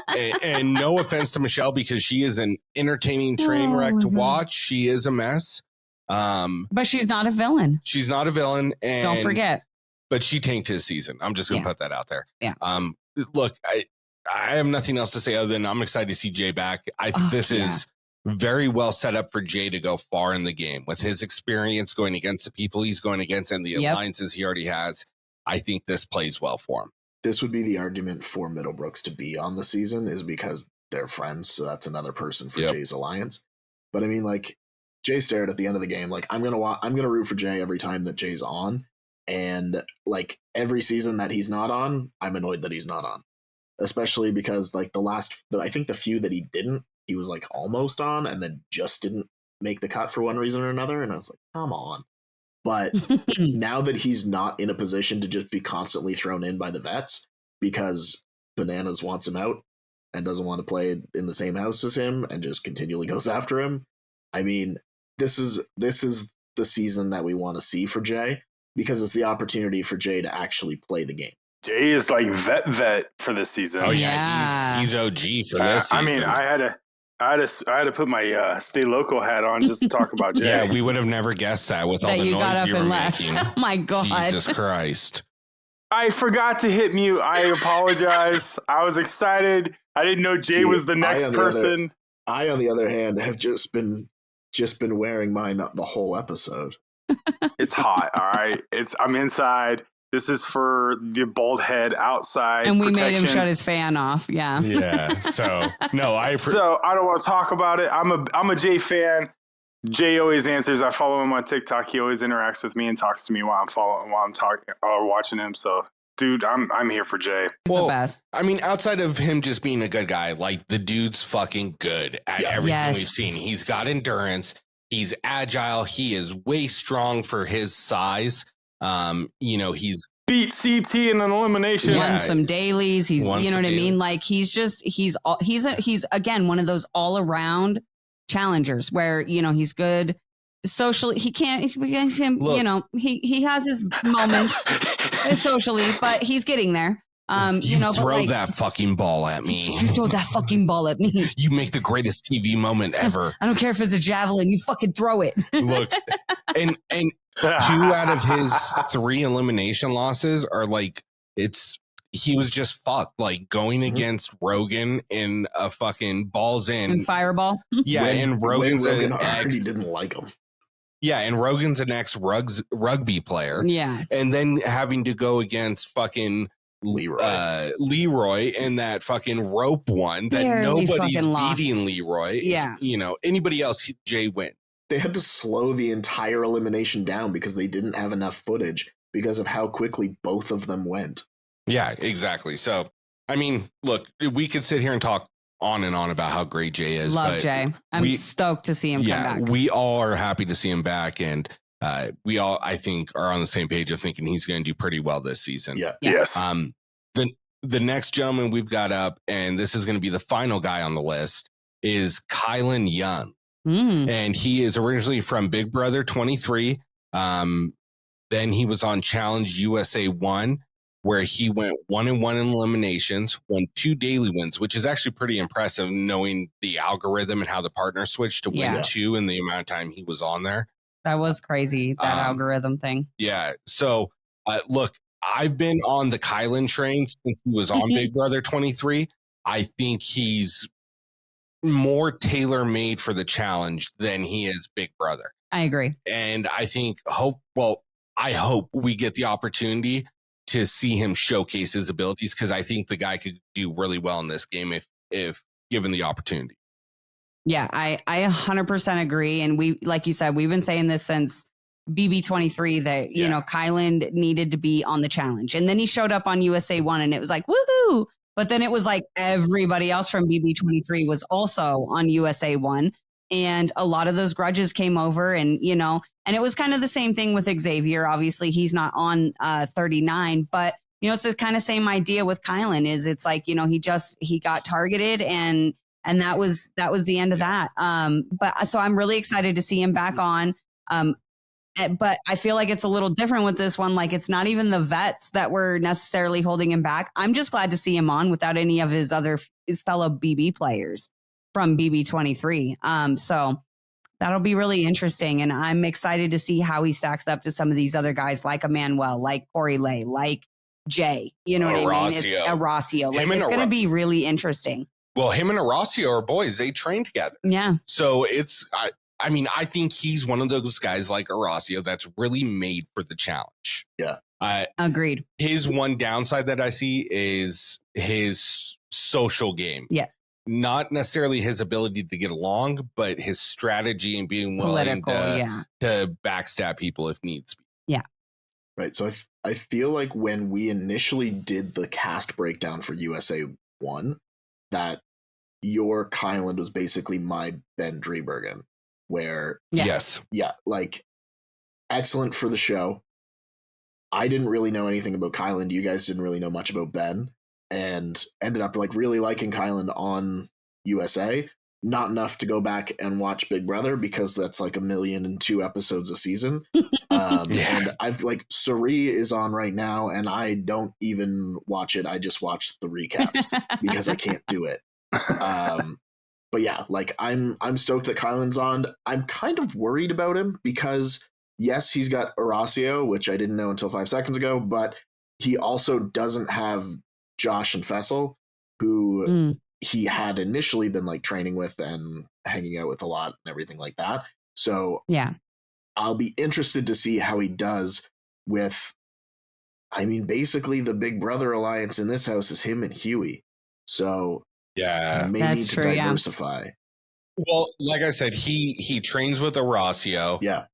and no offense to Michelle, because she is an entertaining train wreck to watch. She is a mess. But she's not a villain. She's not a villain, and don't forget. But she tanked his season. I'm just gonna put that out there. Yeah. Look, I have nothing else to say other than I'm excited to see Jay back. I think this is very well set up for Jay to go far in the game with his experience going against the people he's going against and the alliances he already has. I think this plays well for him. This would be the argument for Middlebrooks to be on the season, is because they're friends. So that's another person for Jay's alliance. But I mean, like, Jay Starrett at the end of the game, like, I'm gonna root for Jay every time that Jay's on. And like every season that he's not on, I'm annoyed that he's not on, especially because like I think the few that he didn't, he was like almost on and then just didn't make the cut for one reason or another. And I was like, come on. But now that he's not in a position to just be constantly thrown in by the vets, because Bananas wants him out and doesn't want to play in the same house as him and just continually goes after him. I mean, this is the season that we want to see for Jay, because it's the opportunity for Jay to actually play the game. Jay is like vet for this season. Oh yeah, he's OG for this season. I mean, I had to put my stay local hat on just to talk about Jay. Yeah, we would have never guessed that with all the noise you were making. Oh my God. Jesus Christ. I forgot to hit mute. I apologize. I was excited. I didn't know Jay was the next person. I, on the other hand, have just been wearing mine the whole episode. It's hot, all right? I'm inside. This is for the bald head outside. And we protection. made him shut his fan off. Yeah. Yeah. So no, so I don't want to talk about it. I'm a Jay fan. Jay always answers. I follow him on TikTok. He always interacts with me and talks to me while I'm talking or watching him. So dude, I'm here for Jay. Well, the best. I mean, outside of him just being a good guy, like the dude's fucking good at everything we've seen. He's got endurance. He's agile. He is way strong for his size. He's beat CT in an elimination. Won some dailies. He's, you know what I mean? Like he's again, one of those all around challengers where, he's good socially. He has his moments socially, but he's getting there. Throw that fucking ball at me. You throw that fucking ball at me. You make the greatest TV moment ever. I don't care if it's a javelin. You fucking throw it. Look, and 2 out of his 3 elimination losses are like, he was just fucked. Like going against Rogan in a fucking balls in and fireball. Yeah, and Rogan's Rogan already didn't like him. Yeah, and Rogan's an ex-rugby player. Yeah, and then having to go against fucking Leroy and that fucking rope one that nobody's beating Leroy. Yeah. Anybody else, Jay win. They had to slow the entire elimination down because they didn't have enough footage because of how quickly both of them went. Yeah, exactly. So, I mean, look, we could sit here and talk on and on about how great Jay is. Love Jay. I'm stoked to see him come back. We all are happy to see him back, and we all, I think, are on the same page of thinking he's going to do pretty well this season. Yeah. Yes. The next gentleman we've got up, and this is going to be the final guy on the list, is Kylan Young. And he is originally from Big Brother 23. Then he was on Challenge USA 1, where he went 1-1 in eliminations, won 2 daily wins, which is actually pretty impressive knowing the algorithm and how the partner switched to win 2 in the amount of time he was on there. That was crazy, that algorithm thing. Yeah. So, look, I've been on the Kylan train since he was on Big Brother 23. I think he's more tailor-made for the challenge than he is Big Brother. I agree. And I think I hope we get the opportunity to see him showcase his abilities, because I think the guy could do really well in this game if given the opportunity. Yeah, I 100% agree. And we, like you said, we've been saying this since BB23 that, Kylan needed to be on the challenge. And then he showed up on USA 1 and it was like, woohoo. But then it was like everybody else from BB23 was also on USA 1. And a lot of those grudges came over and, and it was kind of the same thing with Xavier. Obviously, he's not on 39, but, it's the kind of same idea with Kylan is it's like, he got targeted and that was the end of that. But so I'm really excited to see him back on. But I feel like it's a little different with this one. Like it's not even the vets that were necessarily holding him back. I'm just glad to see him on without any of his other fellow BB players from BB23. So that'll be really interesting. And I'm excited to see how he stacks up to some of these other guys like Emmanuel, like Corey Lay, like Jay. You know what I mean? It's Horacio. Like it's going to be really interesting. Well, him and Horacio are boys. They train together. Yeah. So it's... I mean, I think he's one of those guys like Horacio that's really made for the challenge. Yeah. Agreed. His one downside that I see is his social game. Yes. Not necessarily his ability to get along, but his strategy and being willing to backstab people if needs be. Yeah. Right. So I feel like when we initially did the cast breakdown for USA 1, that your Kylan was basically my Ben Driebergen. Where like excellent for the show. I didn't really know anything about Kylan. You guys didn't really know much about Ben. and ended up like really liking Kyland on USA. Not enough to go back and watch Big Brother because that's like 1,000,002 episodes a season. And I've like Suri is on right now, and I don't even watch it. I just watch the recaps because I can't do it. But yeah, like I'm stoked that Kyland's on. I'm kind of worried about him because yes, he's got Horacio, which I didn't know until 5 seconds ago, but he also doesn't have Josh and Fessel, who he had initially been like training with and hanging out with a lot and everything like that. So yeah, I'll be interested to see how he does with, I mean, basically the Big Brother alliance in this house is him and Huey. So yeah, may that's need true, to diversify. Well, like I said, he trains with Horacio. Yeah.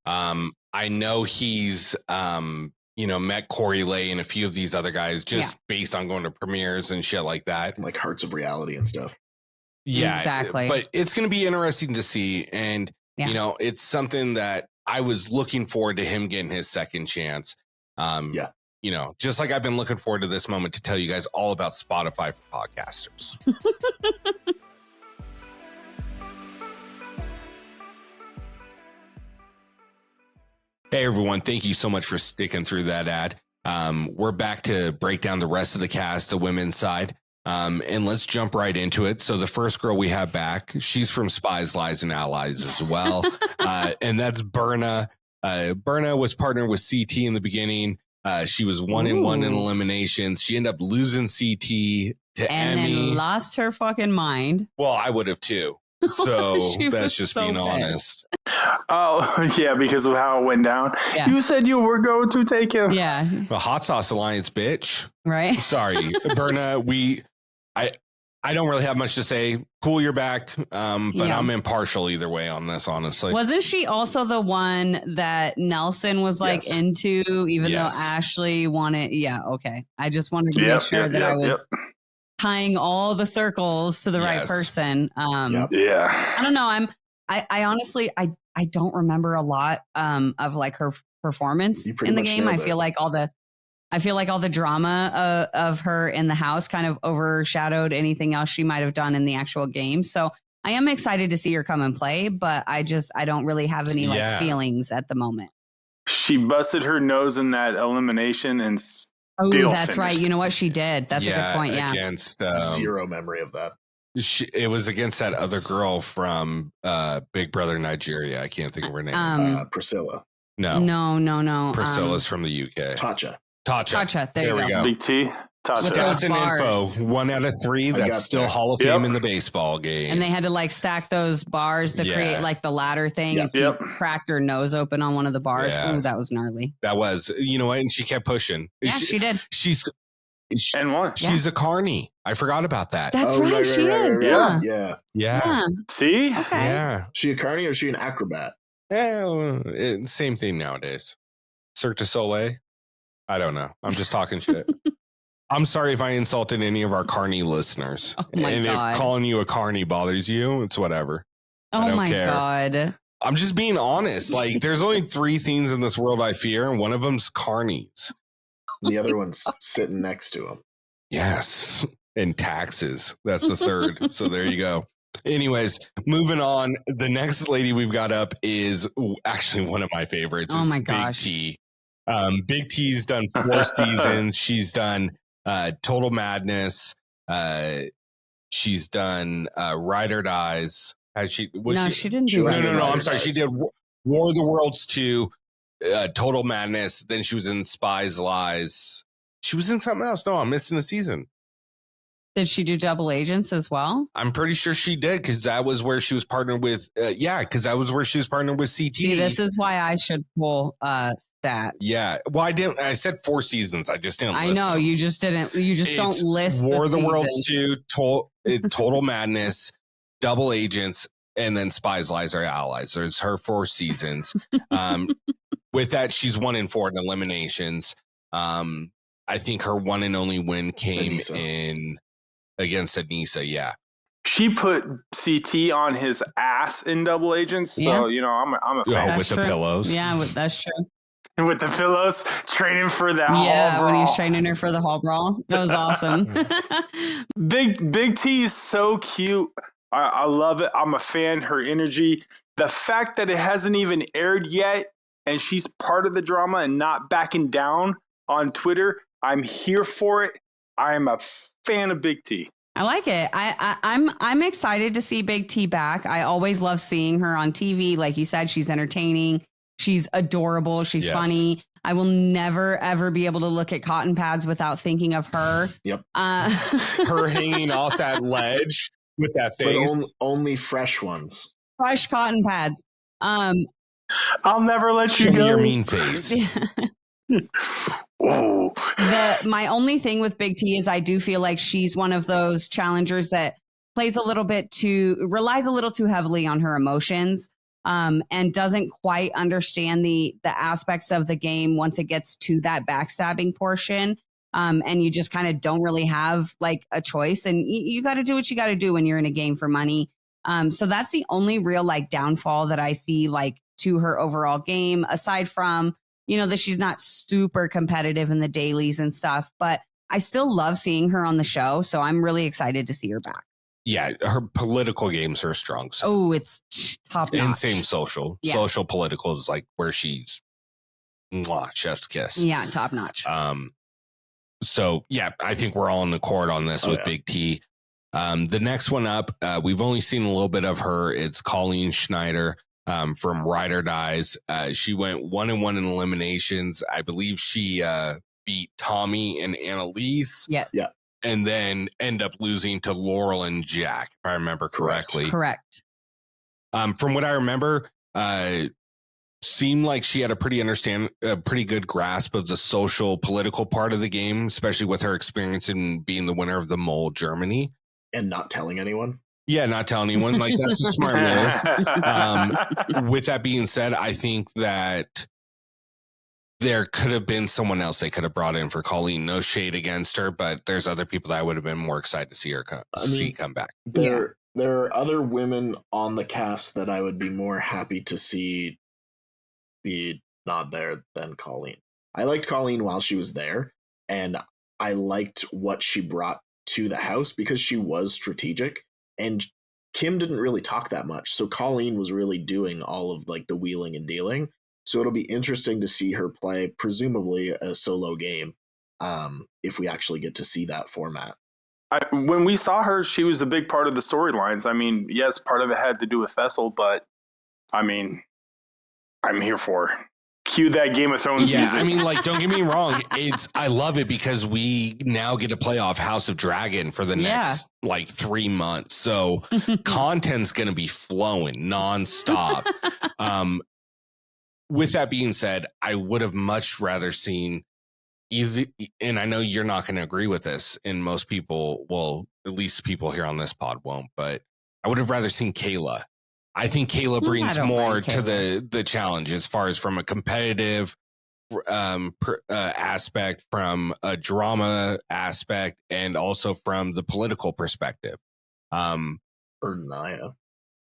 I know he's met Corey Lay and a few of these other guys just based on going to premieres and shit like that. Like Hearts of Reality and stuff. Yeah, exactly. But it's going to be interesting to see. And, it's something that I was looking forward to him getting his second chance. Just like I've been looking forward to this moment to tell you guys all about Spotify for podcasters. Hey, everyone. Thank you so much for sticking through that ad. We're back to break down the rest of the cast, the women's side. And let's jump right into it. So the first girl we have back, she's from Spies, Lies, and Allies as well. And that's Berna. Berna was partnered with CT in the beginning. She was 1-1 in eliminations. She ended up losing CT to Emmy. And then lost her fucking mind. Well, I would have too. So that's just being honest. Oh, yeah, because of how it went down. Yeah. You said you were going to take him. Yeah. The Hot Sauce Alliance, bitch. Right. Sorry, Berna. I don't really have much to say. Cool, you're back. But I'm impartial either way on this, honestly. Wasn't she also the one that Nelson was like into, even though Ashley wanted? Yeah. Okay. I just wanted to make sure that I was tying all the circles to the right person. Yeah. I don't know. I honestly, I don't remember a lot of like her performance in the game. I feel like all the drama of her in the house kind of overshadowed anything else she might have done in the actual game. So I am excited to see her come and play, but I don't really have any like feelings at the moment. She busted her nose in that elimination and that's finished. Right. You know what she did? That's a good point. Yeah. Against zero memory of that. It was against that other girl from Big Brother Nigeria. I can't think of her name. Priscilla. No. Priscilla's from the UK. Tatcha. There we go. Big T. With those info, 1 out of 3. That's still Hall of Fame in the baseball game. And they had to like stack those bars to create like the ladder thing. And she cracked her nose open on one of the bars. Yeah. Ooh, that was gnarly. That was, you know what? And she kept pushing. Yeah, she did. She's a carny. I forgot about that. That's right. She is. Yeah. See? Okay. Yeah. She a carny or is she an acrobat? Same thing nowadays. Cirque du Soleil. I don't know. I'm just talking shit. I'm sorry if I insulted any of our carny listeners. Oh my God. If calling you a carny bothers you, it's whatever. I don't care. God. I'm just being honest. Like, there's only 3 things in this world I fear, and one of them's carnies. The other one's sitting next to him. Yes. And taxes. That's the third. So there you go. Anyways, moving on. The next lady we've got up is actually one of my favorites. Oh it's my gosh. Big T. Big T's done 4 seasons. She's done Total Madness. She's done Ride or Dies. Has she? She didn't do it. No. I'm sorry. She did War of the Worlds 2, Total Madness. Then she was in Spies, Lies. She was in something else. No, I'm missing a season. Did she do Double Agents as well? I'm pretty sure she did because that was where she was partnered with. Because that was where she was partnered with CT. See, this is why I should pull stats. Yeah. Well, I didn't. I said 4 seasons. I just didn't. I know you just didn't. You just don't list War of the Worlds 2, Total Madness, Double Agents, and then Spies, Lies, or Allies. There's her 4 seasons. With that, she's 1-4 in eliminations. I think her one and only win came in against Anissa. Yeah. She put CT on his ass in Double Agents. So, I'm a fan. With the pillows. Yeah, that's true. with the pillows, training for that hall brawl. When he's training her for the hall brawl. That was awesome. Big T is so cute. I love it. I'm a fan. Her energy. The fact that it hasn't even aired yet and she's part of the drama and not backing down on Twitter, I'm here for it. I am a fan of Big T. I like it. I'm excited to see Big T back. I always love seeing her on TV. Like you said, she's entertaining. She's adorable. She's funny. I will never, ever be able to look at cotton pads without thinking of her. Yep. Her hanging off that ledge with that face. But only fresh ones. Fresh cotton pads. I'll never let you go. Your mean face. My only thing with Big T is I do feel like she's one of those challengers that relies a little too heavily on her emotions, and doesn't quite understand the aspects of the game once it gets to that backstabbing portion. And you just kind of don't really have like a choice, and you got to do what you got to do when you're in a game for money. So that's the only real like downfall that I see like to her overall game, aside from, that she's not super competitive in the dailies and stuff, but I still love seeing her on the show. So I'm really excited to see her back. Yeah, her political games are strong. So. Oh, it's top notch. And same social. Yeah. Social political is like where she's chef's kiss. Yeah, top notch. So, yeah, I think we're all in accord on this with Big T. The next one up, we've only seen a little bit of her. It's Colleen Schneider. From Ride or Dies. She went 1-1 in eliminations. I believe she beat Tommy and Annalise. Yes. Yeah. And then end up losing to Laurel and Jack, if I remember correctly. Correct. From what I remember, seemed like she had a pretty good grasp of the social political part of the game, especially with her experience in being the winner of the Mole Germany. And not telling anyone. Yeah, not telling anyone. Like, that's a smart move. With that being said, I think that there could have been someone else they could have brought in for Colleen. No shade against her, but there's other people that I would have been more excited to see her come back. There are other women on the cast that I would be more happy to see be not there than Colleen. I liked Colleen while she was there, and I liked what she brought to the house because she was strategic. And Kim didn't really talk that much. So Colleen was really doing all of like the wheeling and dealing. So it'll be interesting to see her play presumably a solo game if we actually get to see that format. When we saw her, she was a big part of the storylines. I mean, yes, part of it had to do with Fessel, but I mean, I'm here for her. Cue that Game of Thrones music. I mean, like, don't get me wrong. I love it because we now get to play off House of Dragon for the next 3 months. So content's going to be flowing nonstop. With that being said, I would have much rather seen either, and I know you're not going to agree with this, and most people, well, at least people here on this pod won't, but I would have rather seen Kayla. I think Kayla brings more to the challenge as far as from a competitive aspect, from a drama aspect, and also from the political perspective. Or Naya.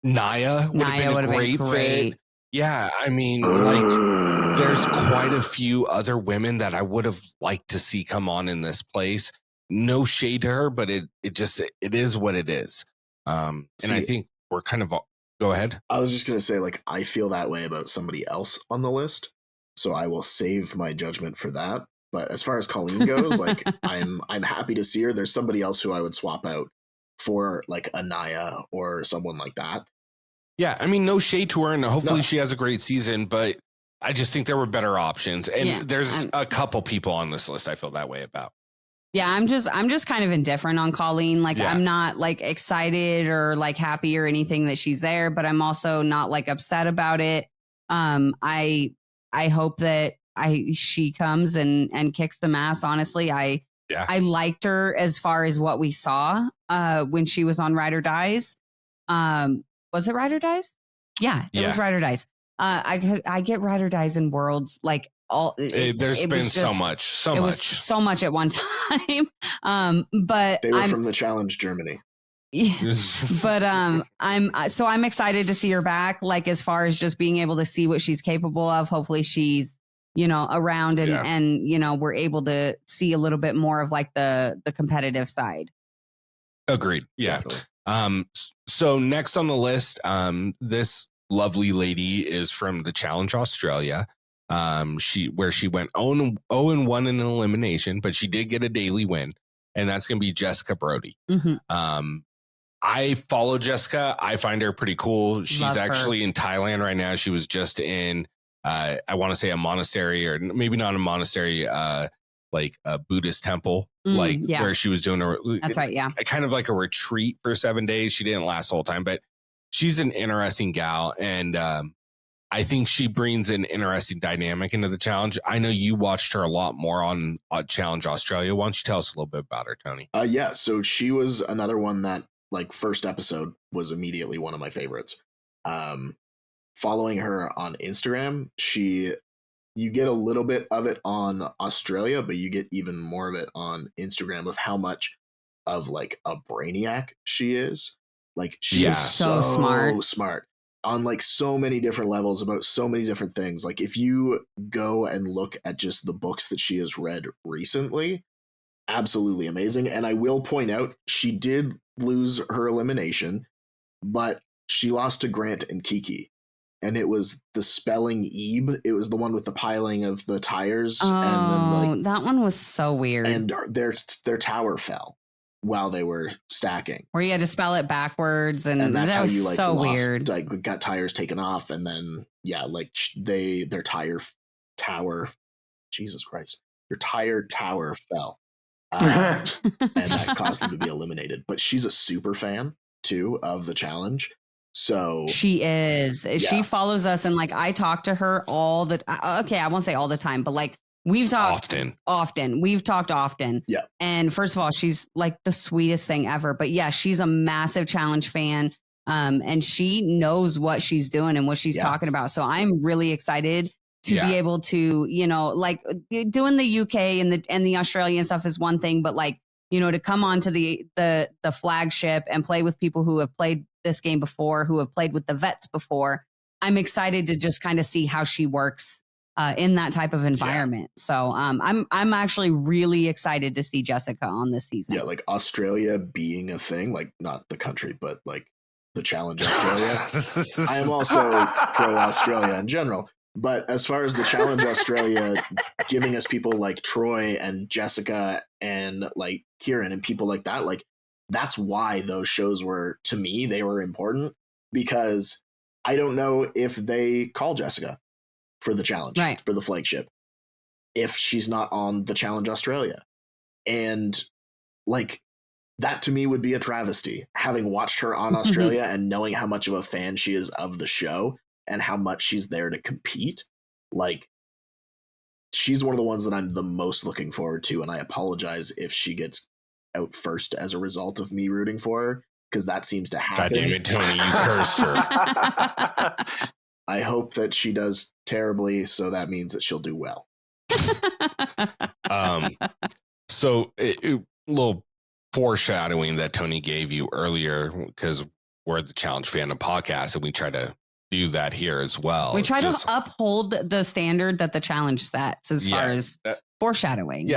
Naya would have been a great fit. Yeah, I mean, like, there's quite a few other women that I would have liked to see come on in this place. No shade to her, but it is what it is. And I think we're kind of... Go ahead. I was just going to say, like, I feel that way about somebody else on the list, so I will save my judgment for that. But as far as Colleen goes, like, I'm happy to see her. There's somebody else who I would swap out for, like, a Naya or someone like that. Yeah, I mean, no shade to her, and hopefully she has a great season, but I just think there were better options. And there's a couple people on this list I feel that way about. Yeah, I'm just kind of indifferent on Colleen. Like, I'm not like excited or like happy or anything that she's there, but I'm also not like upset about it. I hope that she comes and kicks some ass. Honestly, I liked her as far as what we saw when she was on Ride or Dies. Was it Ride or Dies? Yeah, it was Ride or Dies. I get Ride or Dies in Worlds like. There's been so much. It was so much at one time. But they were from the Challenge Germany. Yeah. But I'm excited to see her back. Like, as far as just being able to see what she's capable of. Hopefully she's around and we're able to see a little bit more of like the competitive side. Agreed. Yeah. Definitely. So next on the list, this lovely lady is from the Challenge Australia. She went 0-1 in an elimination, but she did get a daily win, and that's going to be Jessica Brody. Mm-hmm. I follow Jessica. I find her pretty cool. She's actually in Thailand right now. She was just in, I want to say a monastery, or maybe not a monastery, like a Buddhist temple, where she was doing that's right. Yeah. Kind of like a retreat for 7 days. She didn't last the whole time, but she's an interesting gal. And, I think she brings an interesting dynamic into the challenge. I know you watched her a lot more on Challenge Australia. Why don't you tell us a little bit about her, Tony? Yeah. So she was another one that, like, first episode was immediately one of my favorites. Following her on Instagram, you get a little bit of it on Australia, but you get even more of it on Instagram of how much of like a brainiac she is. Like, she's so smart on like so many different levels about so many different things. Like, if you go and look at just the books that she has read recently, absolutely amazing. And I will point out, she did lose her elimination, but she lost to Grant and Kiki. And it was the spelling Ebe. It was the one with the piling of the tires. Oh, and then, like, that one was so weird. And their tower fell while they were stacking. Where you had to spell it backwards, and that's that how was you like so lost, weird. Like, got tires taken off, and then their tower. Jesus Christ, their tire tower fell, and that caused them to be eliminated. But she's a super fan too of the challenge. So she is. Yeah. She follows us, and like I talk to her all the okay, I won't say all the time, but like we've talked often. We've talked often. Yeah. And first of all, she's like the sweetest thing ever. But yeah, she's a massive challenge fan. And she knows what she's doing and what she's talking about. So I'm really excited to be able to, like doing the UK and the Australian stuff is one thing, but like, to come onto the flagship and play with people who have played this game before, who have played with the vets before. I'm excited to just kind of see how she works in that type of environment. Yeah. So I'm actually really excited to see Jessica on this season. Yeah, like Australia being a thing, like not the country, but like the Challenge Australia. I am also pro Australia in general. But as far as the Challenge Australia giving us people like Troy and Jessica and like Kieran and people like that, like that's why those shows were, to me, they were important, because I don't know if they call Jessica for the challenge, for the flagship, if she's not on the Challenge Australia. And like that to me would be a travesty, having watched her on Australia and knowing how much of a fan she is of the show and how much she's there to compete. Like, she's one of the ones that I'm the most looking forward to, and I apologize if she gets out first as a result of me rooting for her, because that seems to happen. God damn it, Tony, you cursed her. I hope that she does terribly, so that means that she'll do well. So a little foreshadowing that Tony gave you earlier, because we're the Challenge Fandom podcast, and we try to do that here as well. We try to uphold the standard that the challenge sets as far as foreshadowing.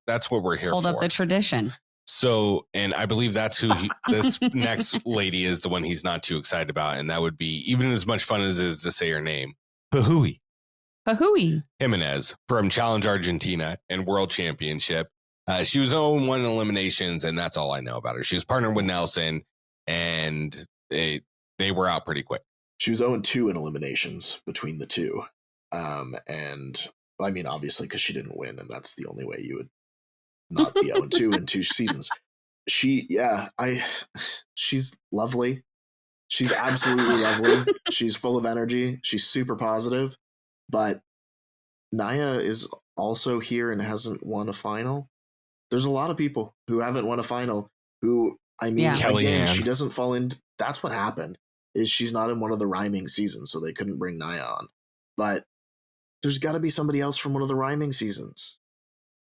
That's what we're here Hold for. Up the tradition. So, and I believe that's who this next lady is, the one he's not too excited about, and that would be, even as much fun as it is to say her name, Pahui Jimenez from Challenge Argentina and World Championship. She was 0-1 eliminations, and that's all I know about her. She was partnered with Nelson, and they were out pretty quick. She was 0-2 in eliminations between the two. And I mean, obviously, because she didn't win, and that's the only way you would not be 0-2 in 2 seasons. She's lovely. She's absolutely lovely. She's full of energy. She's super positive. But Naya is also here and hasn't won a final. There's a lot of people who haven't won a final who, I mean, again, she doesn't fall in. That's what happened, is she's not in one of the rhyming seasons, so they couldn't bring Naya on. But there's got to be somebody else from one of the rhyming seasons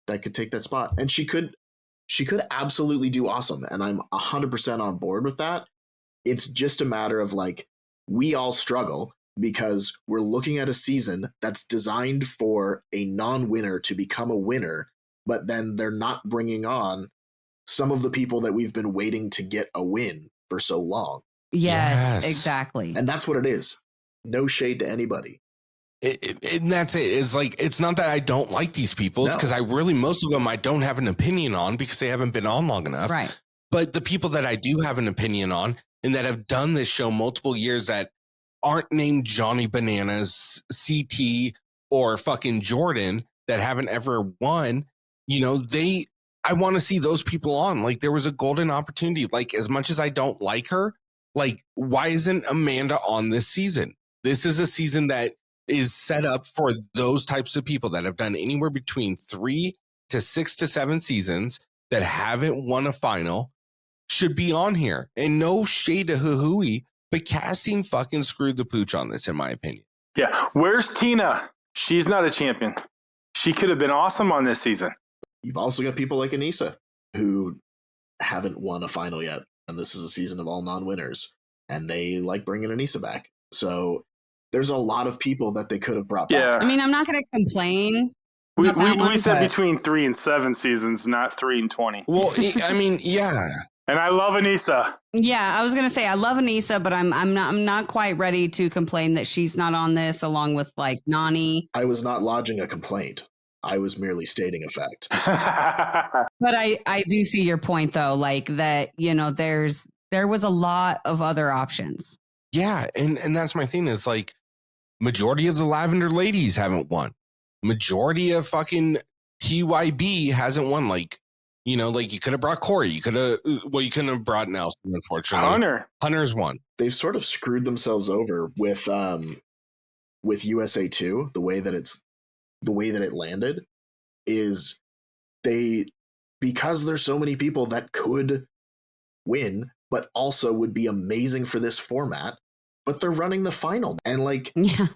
that could take that spot. And she could absolutely do awesome. And I'm 100% on board with that. It's just a matter of like, we all struggle. because we're looking at a season that's designed for a non-winner to become a winner, but then they're not bringing on some of the people that we've been waiting to get a win for so long. Yes. Exactly. And that's what it is. No shade to anybody. And that's it. It's like, it's not that I don't like these people. It's because most of them I don't have an opinion on because they haven't been on long enough. Right. But the people that I do have an opinion on and that have done this show multiple years that aren't named Johnny Bananas, CT, or fucking Jordan, that haven't ever won, I want to see those people on. Like, there was a golden opportunity. Like, as much as I don't like her, like, why isn't Amanda on this season? This is a season that is set up for those types of people that have done anywhere between 3 to 6 to 7 seasons that haven't won a final, should be on here. And no shade to Huhui, but casting fucking screwed the pooch on this, in my opinion. Yeah. Where's Tina? She's not a champion. She could have been awesome on this season. You've also got people like Anissa who haven't won a final yet. And this is a season of all non-winners. And they like bringing Anissa back. So there's a lot of people that they could have brought back. I mean, I'm not going to complain. We said between 3 and 7 seasons, not 3 and 20. Well, I mean, yeah. And I love Anissa. Yeah, I was gonna say I love Anissa, but I'm not quite ready to complain that she's not on this, along with like Nani. I was not lodging a complaint. I was merely stating a fact. But I do see your point though, like that, there was a lot of other options. Yeah, and that's my thing is like majority of the Lavender ladies haven't won. Majority of fucking TYB hasn't won. Like, like you could have brought Corey. You couldn't have brought Nelson, unfortunately. Hunter's won. They've sort of screwed themselves over with USA 2. The way that it landed is because there's so many people that could win, but also would be amazing for this format, but they're running the final. And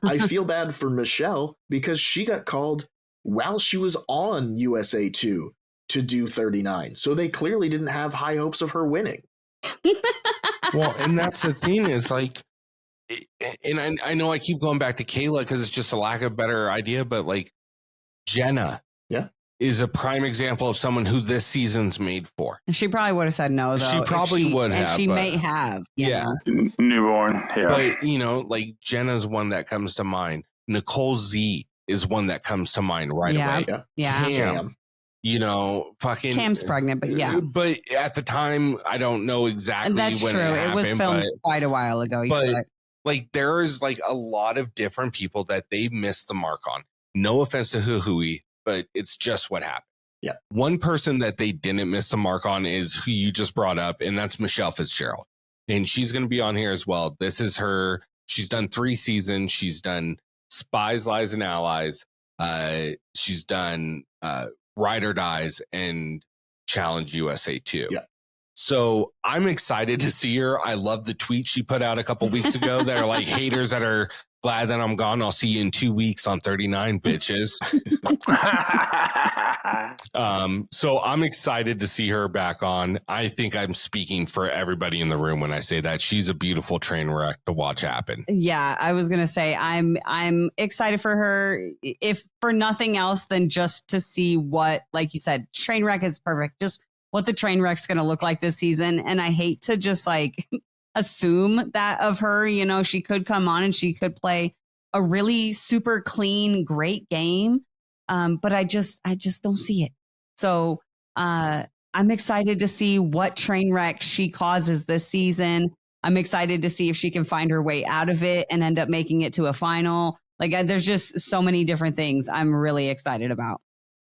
I feel bad for Michelle because she got called while she was on USA 2 to do 39. So they clearly didn't have high hopes of her winning. Well, and that's the thing is like, and I know I keep going back to Kayla because it's just a lack of better idea, but like Jenna is a prime example of someone who this season's made for. She probably would have said no, though. She probably would have. And she may have. Yeah. Newborn. Yeah. But, like Jenna's one that comes to mind. Nicole Z is one that comes to mind right away. Yeah. Cam. Fucking Cam's pregnant, but yeah. But at the time, I don't know exactly That's when true. it happened. It was filmed quite a while ago. But like there is like a lot of different people that they missed the mark on. No offense to Huhui, but it's just what happened. Yeah. One person that they didn't miss the mark on is who you just brought up, and that's Michelle Fitzgerald. And she's going to be on here as well. This is her. She's done 3 seasons. She's done Spies, Lies, and Allies. She's done Ride or Dies and Challenge USA 2. Yeah. So I'm excited to see her. I love the tweet she put out a couple weeks ago that are like haters that are glad that I'm gone. I'll see you in 2 weeks on 39, bitches. So I'm excited to see her back on. I think I'm speaking for everybody in the room when I say that she's a beautiful train wreck to watch happen. Yeah, I was gonna say I'm excited for her, if for nothing else than just to see what, like you said, train wreck is perfect. Just what the train wreck's gonna look like this season. And I hate to just like assume that of her. She could come on and she could play a really super clean, great game. But I just don't see it. So I'm excited to see what train wreck she causes this season. I'm excited to see if she can find her way out of it and end up making it to a final. Like there's just so many different things I'm really excited about.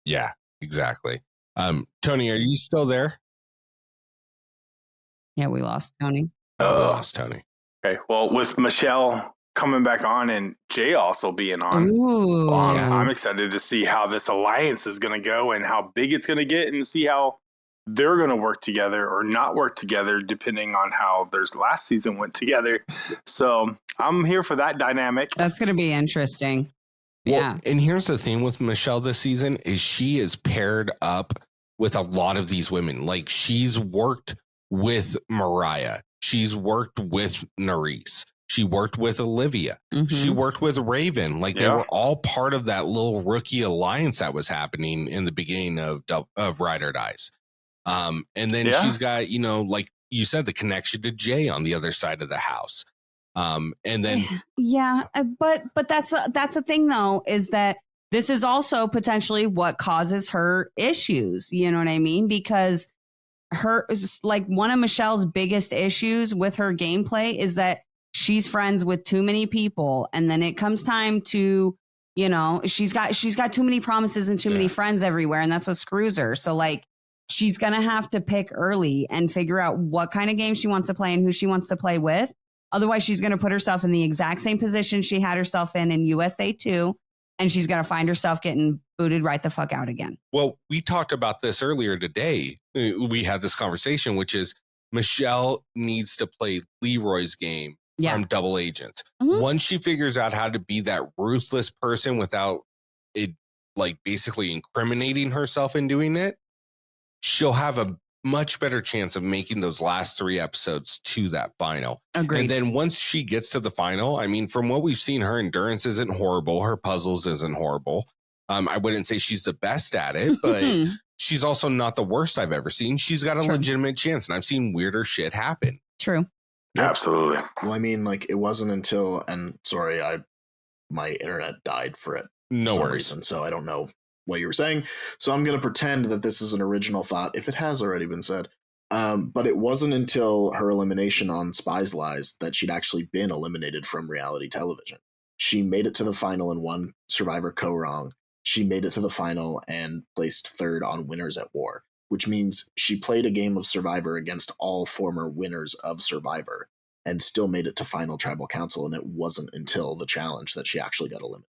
Yeah, exactly. Tony, are you still there? Yeah, we lost Tony. We lost Tony. Okay. Well, with Michelle coming back on and Jay also being on, I'm excited to see how this alliance is going to go and how big it's going to get and see how they're going to work together or not work together, depending on how their last season went together. So I'm here for that dynamic. That's going to be interesting. Well, yeah. And here's the thing with Michelle this season is she is paired up with a lot of these women. Like she's worked with Mariah. She's worked with Nerys. She worked with Olivia. Mm-hmm. She worked with Raven. Like they were all part of that little rookie alliance that was happening in the beginning of Ride or Dies. And then she's got, like you said, the connection to Jay on the other side of the house. And then but that's the thing though, is that this is also potentially what causes her issues. You know what I mean? Because like one of Michelle's biggest issues with her gameplay is that she's friends with too many people, and then it comes time to, she's got too many promises and too many friends everywhere, and that's what screws her. So like she's gonna have to pick early and figure out what kind of game she wants to play and who she wants to play with. Otherwise, she's gonna put herself in the exact same position she had herself in USA 2, and she's gonna find herself getting booted right the fuck out again. Well, we talked about this earlier today. We had this conversation, which is Michelle needs to play Leroy's game from Double Agents. Mm-hmm. Once she figures out how to be that ruthless person without it, like basically incriminating herself in doing it, she'll have a much better chance of making those last 3 episodes to that final. Agreed. And then once she gets to the final, I mean, from what we've seen, her endurance isn't horrible. Her puzzles isn't horrible. I wouldn't say she's the best at it, but she's also not the worst I've ever seen. She's got a legitimate chance, and I've seen weirder shit happen. True. Absolutely. Well, I mean, like, it wasn't until, and sorry, my internet died for it. No some worries. Reason, so I don't know what you were saying. So I'm going to pretend that this is an original thought, if it has already been said. But it wasn't until her elimination on Spies Lies that she'd actually been eliminated from reality television. She made it to the final and won Survivor Co-Wrong. She made it to the final and placed 3rd on Winners at War, which means she played a game of Survivor against all former winners of Survivor and still made it to Final Tribal Council, and it wasn't until the challenge that she actually got eliminated.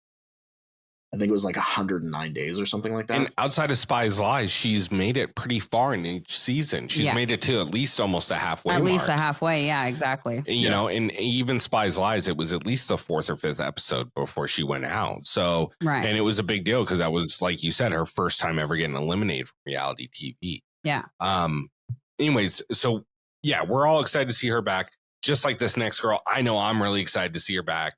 I think it was like 109 days or something like that. And outside of Spies Lies, she's made it pretty far in each season. She's made it to at least almost a halfway mark. At least a halfway, yeah, exactly. You know, and even Spies Lies, it was at least the 4th or 5th episode before she went out. So, and it was a big deal because that was, like you said, her first time ever getting eliminated from reality TV. Yeah. Anyways, so yeah, we're all excited to see her back. Just like this next girl, I know I'm really excited to see her back.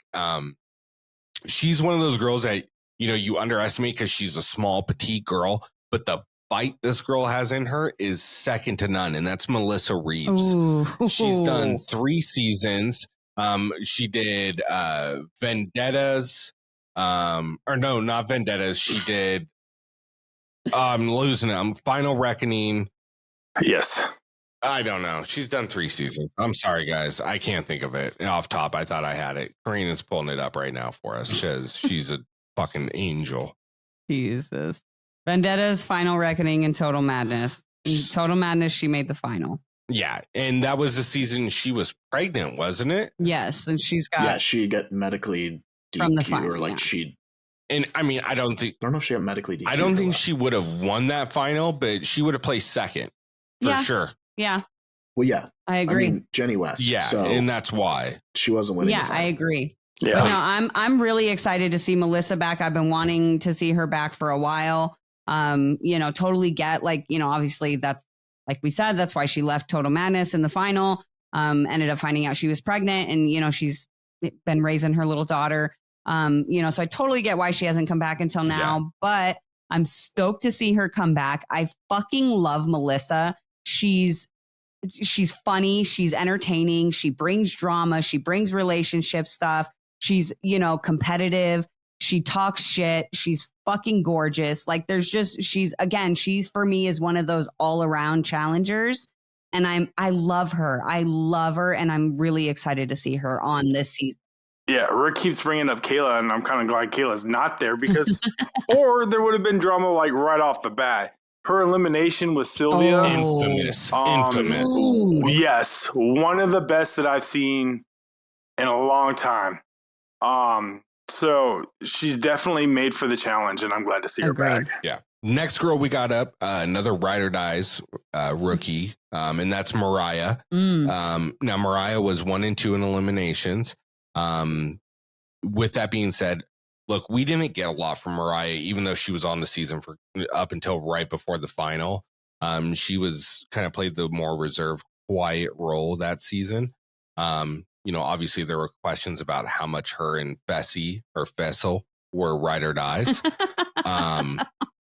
She's one of those girls that, you know, you underestimate because she's a small, petite girl, but the fight this girl has in her is second to none, and that's Melissa Reeves. Ooh. She's done 3 seasons. She did Vendettas, or no, not Vendettas. She did. I'm losing it. Final Reckoning. Yes. I don't know. She's done 3 seasons. I'm sorry, guys. I can't think of it off top. I thought I had it. Karina's pulling it up right now for us because she's a fucking angel. Jesus. Vendettas, Final Reckoning, and Total Madness. In Total Madness, she made the final. Yeah, and that was the season she was pregnant, wasn't it? Yes, and she's got... Yeah, she got medically DQ, from the final, or like she... And I mean, I don't know if she got medically DQ. I don't think she would have won that final, but she would have placed second for sure. Yeah. Well, yeah. I agree. I mean, Jenny West. Yeah, so and that's why. She wasn't winning. Yeah, I agree. Yeah. But no, I'm really excited to see Melissa back. I've been wanting to see her back for a while. You know, totally get, like, you know, obviously that's, like we said, that's why she left Total Madness in the final. Ended up finding out she was pregnant, and, you know, she's been raising her little daughter. You know, so I totally get why she hasn't come back until now, but I'm stoked to see her come back. I fucking love Melissa. She's funny. She's entertaining. She brings drama. She brings relationship stuff. She's, you know, competitive. She talks shit. She's fucking gorgeous. Like, there's just, she's for me is one of those all around challengers. And I love her. I love her. And I'm really excited to see her on this season. Yeah, Rick keeps bringing up Kayla, and I'm kind of glad Kayla's not there because, or there would have been drama like right off the bat. Her elimination with Sylvia. Infamous. Yes, one of the best that I've seen in a long time. So she's definitely made for the challenge, and I'm glad to see her back. Yeah. Next girl we got up, another Ride or Dies rookie, and that's Mariah. Now, Mariah was 1 and 2 in eliminations. With that being said, look, we didn't get a lot from Mariah, even though she was on the season for up until right before the final. She was kind of played the more reserved, quiet role that season. obviously there were questions about how much her and Fessel were ride or dies.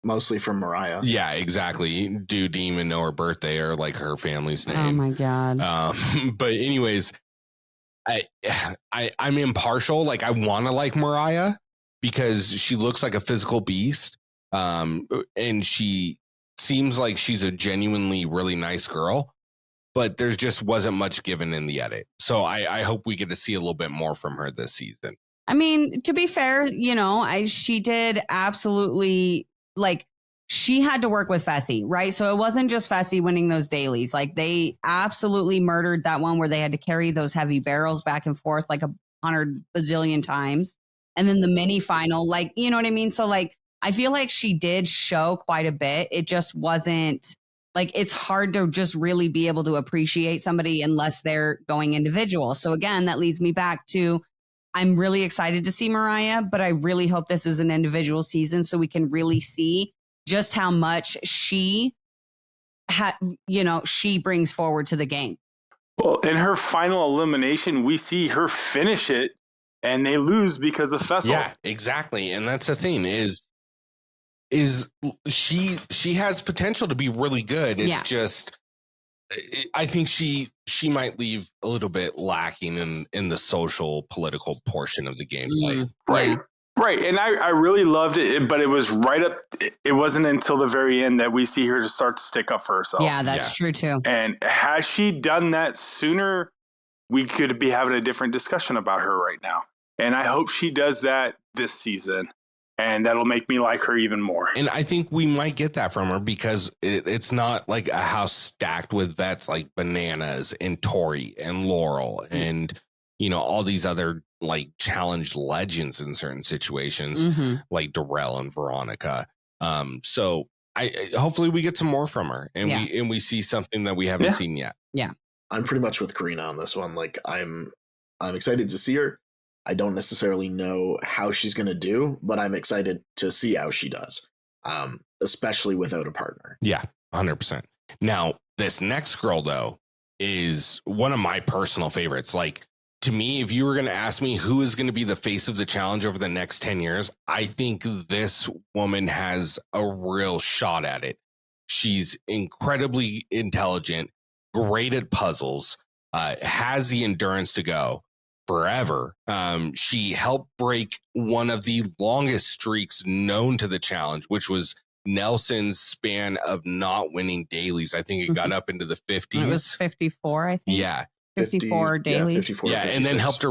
Mostly from Mariah. Yeah, exactly. Didn't even know her birthday or like her family's name. Oh my God. But anyways, I'm impartial. Like I want to like Mariah because she looks like a physical beast. And she seems like she's a genuinely really nice girl, but there just wasn't much given in the edit. So I hope we get to see a little bit more from her this season. I mean, to be fair, she did absolutely, like, she had to work with Fessy, right? So it wasn't just Fessy winning those dailies. Like, they absolutely murdered that one where they had to carry those heavy barrels back and forth like 100 bazillion times. And then the mini final, like, you know what I mean? So, like, I feel like she did show quite a bit. It just wasn't, like, it's hard to just really be able to appreciate somebody unless they're going individual. So, again, that leads me back to, I'm really excited to see Mariah, but I really hope this is an individual season so we can really see just how much she brings forward to the game. Well, in her final elimination, we see her finish it and they lose because of Fessel. Yeah, exactly. And that's the thing is she has potential to be really good. It's just, I think she might leave a little bit lacking in the social political portion of the gameplay. Right. And I really loved it, but it was it wasn't until the very end that we see her to start to stick up for herself. Yeah, that's true too. And had she done that sooner, we could be having a different discussion about her right now. And I hope she does that this season. And that'll make me like her even more. And I think we might get that from her because it's not like a house stacked with vets like Bananas and Tori and Laurel and, all these other like challenged legends in certain situations like Darrell and Veronica. So hopefully we get some more from her and we see something that we haven't seen yet. Yeah. I'm pretty much with Karina on this one. Like I'm excited to see her. I don't necessarily know how she's going to do, but I'm excited to see how she does, especially without a partner. Yeah, 100%. Now, this next girl, though, is one of my personal favorites. Like, to me, if you were going to ask me who is going to be the face of the challenge over the next 10 years, I think this woman has a real shot at it. She's incredibly intelligent, great at puzzles, has the endurance to go forever. She helped break one of the longest streaks known to the challenge, which was Nelson's span of not winning dailies. I think it got up into the 50s. It was 54, I think. Yeah. 54 dailies. Yeah, 54, yeah, and then helped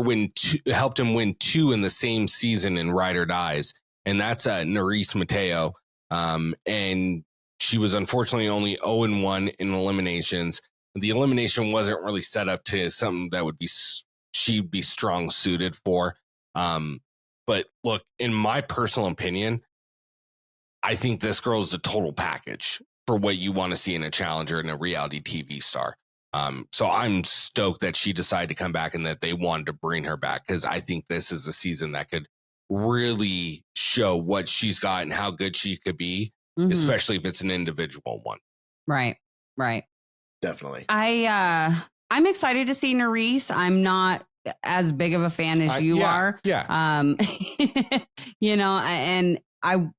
him win two in the same season in Ride or Dies. And that's Nerys Mateo. And she was unfortunately only 0-1 in eliminations. The elimination wasn't really set up to something that would be she'd be strong suited for. But look, in my personal opinion, I think this girl is the total package for what you want to see in a challenger and a reality TV star. So I'm stoked that she decided to come back and that they wanted to bring her back because I think this is a season that could really show what she's got and how good she could be, especially if it's an individual one. Right. Definitely. I'm excited to see Nerys. I'm not as big of a fan as you are. Yeah. And I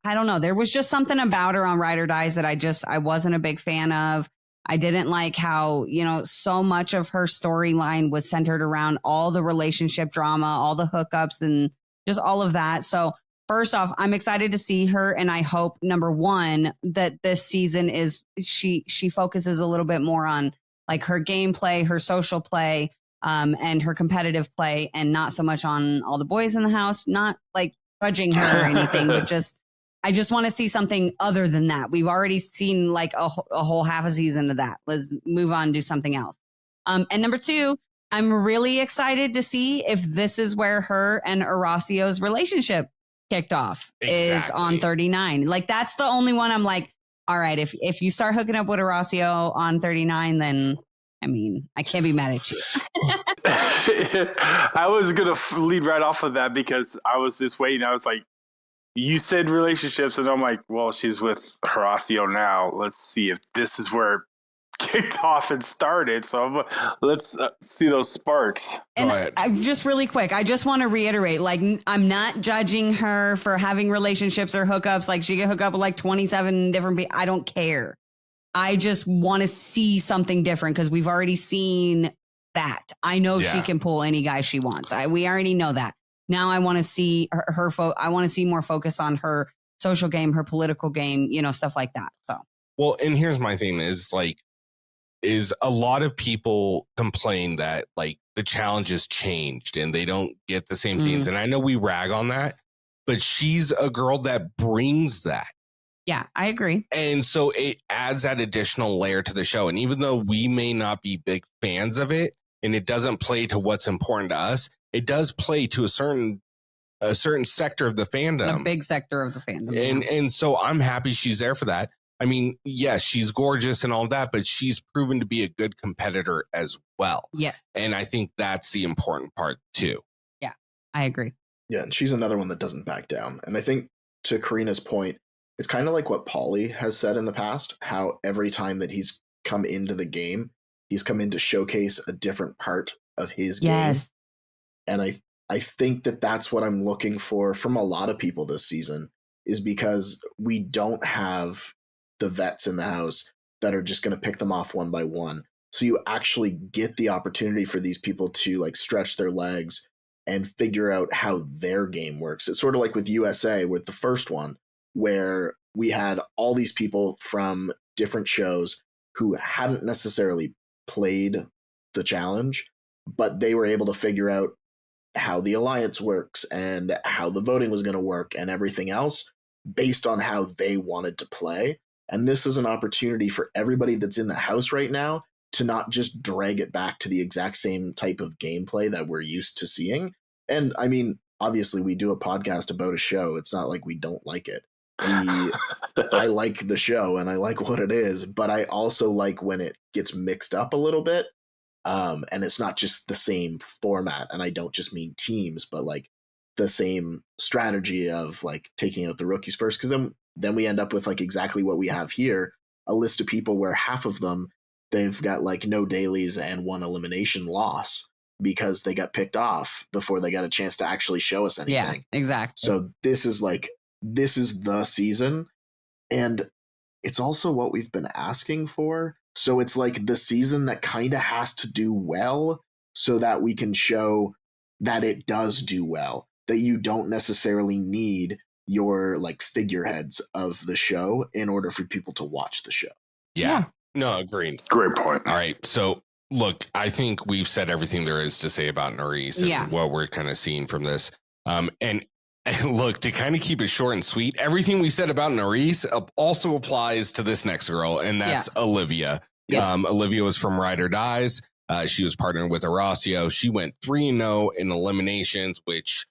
don't know. There was just something about her on Ride or Dies that I wasn't a big fan of. I didn't like how, so much of her storyline was centered around all the relationship drama, all the hookups and just all of that. So first off, I'm excited to see her. And I hope, number one, that this season is she focuses a little bit more on like her gameplay, her social play, and her competitive play, and not so much on all the boys in the house, not like judging her or anything, but I just want to see something other than that. We've already seen like a whole half a season of that. Let's move on and do something else. And number two, I'm really excited to see if this is where her and Horacio's relationship kicked off is on 39. Like that's the only one I'm like, all right, if you start hooking up with Horacio on 39, then I mean, I can't be mad at you. I was going to lead right off of that because I was just waiting. I was like, you said relationships, and I'm like, well, she's with Horacio now. Let's see if this is where kicked off and started. So let's see those sparks. And I, just really quick, I just want to reiterate, like, I'm not judging her for having relationships or hookups. Like, she can hook up with like 27 different people. I don't care. I just want to see something different because we've already seen that. I know she can pull any guy she wants. We already know that. Now I want to see her I want to see more focus on her social game, her political game, you know, stuff like that. So, well, and here's my thing is a lot of people complain that like the challenge has changed and they don't get the same things. And I know we rag on that, but she's a girl that brings that. Yeah, I agree. And so it adds that additional layer to the show. And even though we may not be big fans of it and it doesn't play to what's important to us, it does play to a certain sector of the fandom. A big sector of the fandom. And so I'm happy she's there for that. I mean, yes, she's gorgeous and all of that, but she's proven to be a good competitor as well. Yes. And I think that's the important part too. Yeah, I agree. Yeah, and she's another one that doesn't back down. And I think to Karina's point, it's kind of like what Paulie has said in the past, how every time that he's come into the game, he's come in to showcase a different part of his game. And I think that that's what I'm looking for from a lot of people this season, is because we don't have the vets in the house that are just going to pick them off one by one. So you actually get the opportunity for these people to like stretch their legs and figure out how their game works. It's sort of like with USA with the first one, where we had all these people from different shows who hadn't necessarily played the challenge, but they were able to figure out how the alliance works and how the voting was going to work and everything else based on how they wanted to play. And this is an opportunity for everybody that's in the house right now to not just drag it back to the exact same type of gameplay that we're used to seeing. And I mean, obviously we do a podcast about a show. It's not like we don't like it. I like the show and I like what it is, but I also like when it gets mixed up a little bit. And it's not just the same format. And I don't just mean teams, but like the same strategy of like taking out the rookies first. Cause then we end up with like exactly what we have here, a list of people where half of them, they've got like no dailies and one elimination loss because they got picked off before they got a chance to actually show us anything. Yeah, exactly. So this is the season, and it's also what we've been asking for. So it's like the season that kind of has to do well so that we can show that it does do well, that you don't necessarily need your like figureheads of the show in order for people to watch the show. Yeah. No, agreed. Great point. All right. So look, I think we've said everything there is to say about Nerys and what we're kind of seeing from this. And look, to kind of keep it short and sweet, everything we said about Nerys also applies to this next girl, and that's Olivia. Olivia was from Ride or Dies. She was partnered with Horacio. She went 3-0 in eliminations, which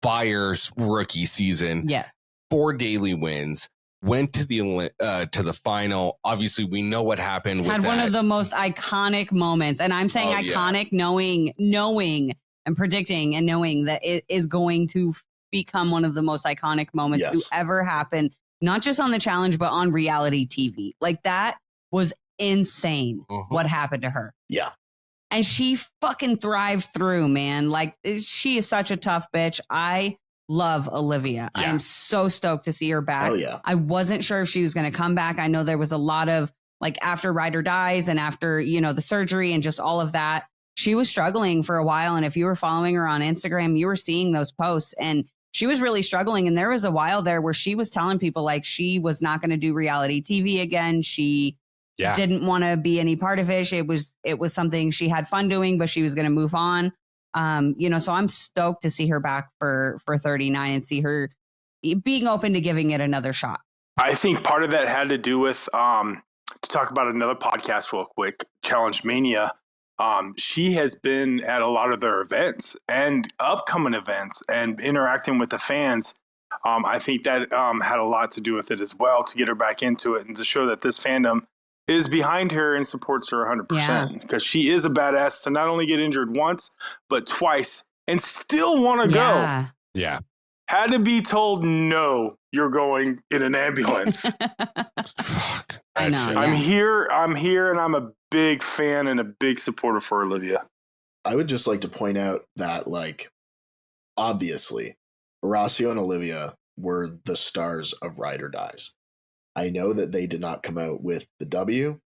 fires rookie season. Yes. 4 daily wins. Went to the final. Obviously, we know what happened. Had one of the most iconic moments, and I'm saying iconic, knowing and predicting and knowing that it is going to become one of the most iconic moments to ever happen, not just on the challenge, but on reality TV. Like, that was insane what happened to her. Yeah. And she fucking thrived through, man. Like, she is such a tough bitch. I love Olivia. I am so stoked to see her back. Oh, yeah. I wasn't sure if she was going to come back. I know there was a lot of, like, after Ride or Dies and after, you know, the surgery and just all of that, she was struggling for a while. And if you were following her on Instagram, you were seeing those posts, and she was really struggling. And there was a while there where she was telling people like she was not going to do reality TV again. She didn't want to be any part of it. It was something she had fun doing, but she was going to move on. You know, so I'm stoked to see her back for 39 and see her being open to giving it another shot. I think part of that had to do with, to talk about another podcast real quick, Challenge Mania. She has been at a lot of their events and upcoming events and interacting with the fans. I think that had a lot to do with it as well, to get her back into it and to show that this fandom is behind her and supports her 100%, because she is a badass to not only get injured once, but twice and still want to go. Yeah. Had to be told, no, you're going in an ambulance. Fuck. I know. Yeah. I'm here, and I'm a big fan and a big supporter for Olivia. I would just like to point out that, like, obviously, Horacio and Olivia were the stars of Ride or Dies. I know that they did not come out with the W,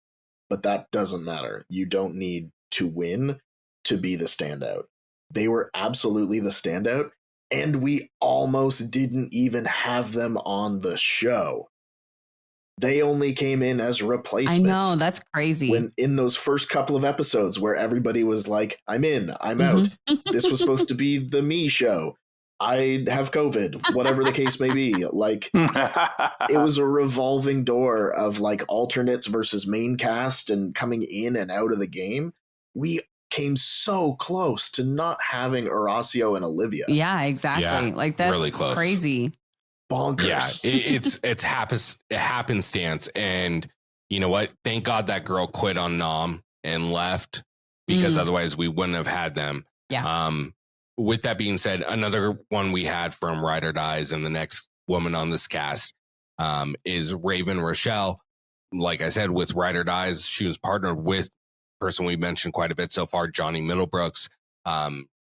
but that doesn't matter. You don't need to win to be the standout. They were absolutely the standout, and we almost didn't even have them on the show. They only came in as replacements. I know, that's crazy. When in those first couple of episodes where everybody was like, I'm in, I'm out. This was supposed to be the me show. I have COVID, whatever the case may be. Like, it was a revolving door of like alternates versus main cast and coming in and out of the game. We came so close to not having Horacio and Olivia. Yeah, exactly. Yeah, like, that's really close. Crazy. Bonkers. Yeah, it's happenstance. And you know what? Thank God that girl quit on Nom and left, because otherwise we wouldn't have had them. Yeah. With that being said, another one we had from Ride or Dies, and the next woman on this cast is Raven Rochelle. Like I said, with Ride or Dies, she was partnered with a person we mentioned quite a bit so far, Johnny Middlebrooks.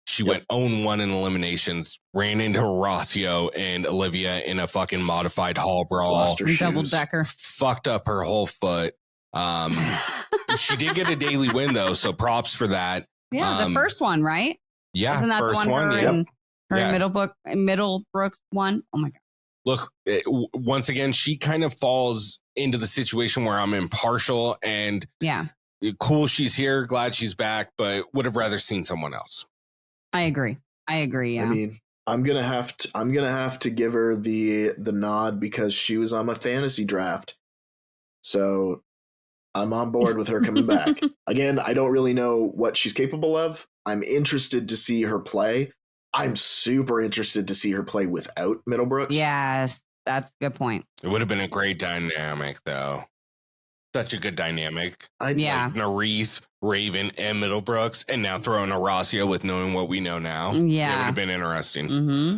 She went 0-1 in eliminations, ran into Horacio and Olivia in a fucking modified hall brawl. Lost her shoes. Double decker. Fucked up her whole foot. She did get a daily win though, so props for that. Yeah, the first one, right? Yeah, isn't that first the one? Yep. Middlebrooks won. Oh my god! Look, once again, she kind of falls into the situation where I'm impartial, and cool, she's here, glad she's back, but would have rather seen someone else. I agree. Yeah. I mean, I'm gonna have to give her the nod because she was on my fantasy draft, so I'm on board with her coming back. Again, I don't really know what she's capable of. I'm interested to see her play. I'm super interested to see her play without Middlebrooks. Yes, that's a good point. It would have been a great dynamic, though. Such a good dynamic. Yeah. Like Nerys, Raven, and Middlebrooks, and now throw in Horacio with knowing what we know now. Yeah. It would have been interesting. Mm-hmm.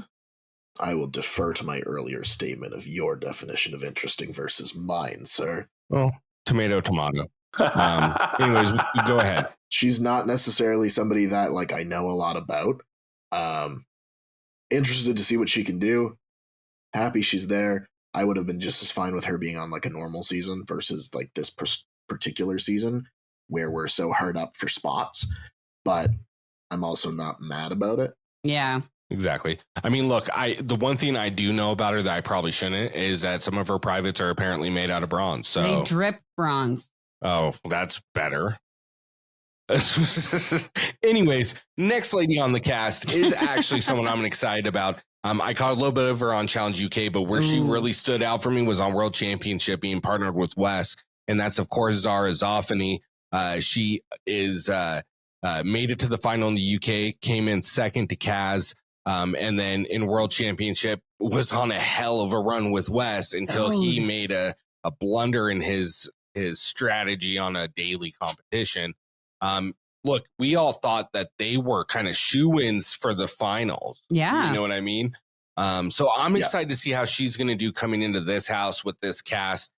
I will defer to my earlier statement of your definition of interesting versus mine, sir. Well, tomato. Anyways, go ahead. She's not necessarily somebody that like I know a lot about. Interested to see what she can do. Happy she's there. I would have been just as fine with her being on like a normal season versus like this particular season where we're so hard up for spots. But I'm also not mad about it. Yeah. Exactly. I mean, look, the one thing I do know about her that I probably shouldn't is that some of her privates are apparently made out of bronze. So they drip bronze. Oh, that's better. Anyways, next lady on the cast is actually someone I'm excited about. I caught a little bit of her on Challenge UK, but where she really stood out for me was on World Championship being partnered with Wes. And that's, of course, Zara Zoffany. She is made it to the final in the UK, came in second to Kaz. And then in World Championship was on a hell of a run with Wes until he made a blunder in his strategy on a daily competition. Look, we all thought that they were kind of shoo-ins for the finals. Yeah. You know what I mean? So I'm excited to see how she's going to do coming into this house with this cast.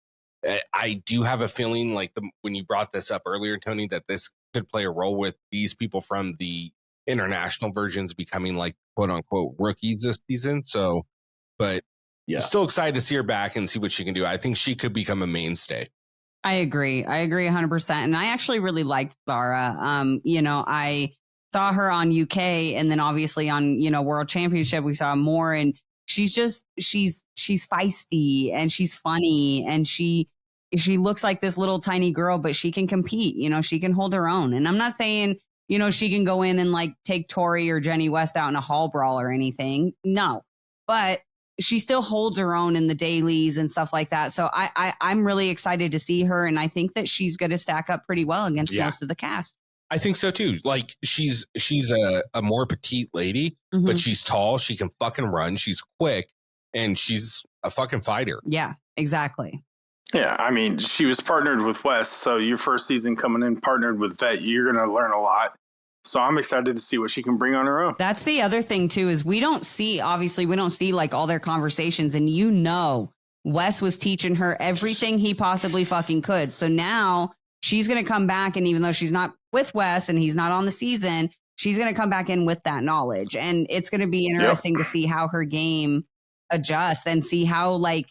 I do have a feeling like when you brought this up earlier, Tony, that this could play a role with these people from the international versions becoming like quote unquote rookies this season. So, but still excited to see her back and see what she can do. I think she could become a mainstay. I agree 100%. And I actually really liked Zara. I saw her on UK and then obviously on, World Championship, we saw more, and she's feisty and she's funny and she looks like this little tiny girl, but she can compete, she can hold her own. And I'm not saying, she can go in and like take Tori or Jenny West out in a hall brawl or anything. No, but she still holds her own in the dailies and stuff like that. So I'm really excited to see her. And I think that she's going to stack up pretty well against most of the cast. I think so too. Like she's a more petite lady, but she's tall. She can fucking run. She's quick and she's a fucking fighter. Yeah, exactly. Yeah. I mean, she was partnered with Wes. So your first season coming in partnered with Vet, you're going to learn a lot. So I'm excited to see what she can bring on her own. That's the other thing too, is we don't see like all their conversations, and Wes was teaching her everything he possibly fucking could. So now she's going to come back, and even though she's not with Wes and he's not on the season, she's going to come back in with that knowledge. And it's going to be interesting to see how her game adjusts and see how, like,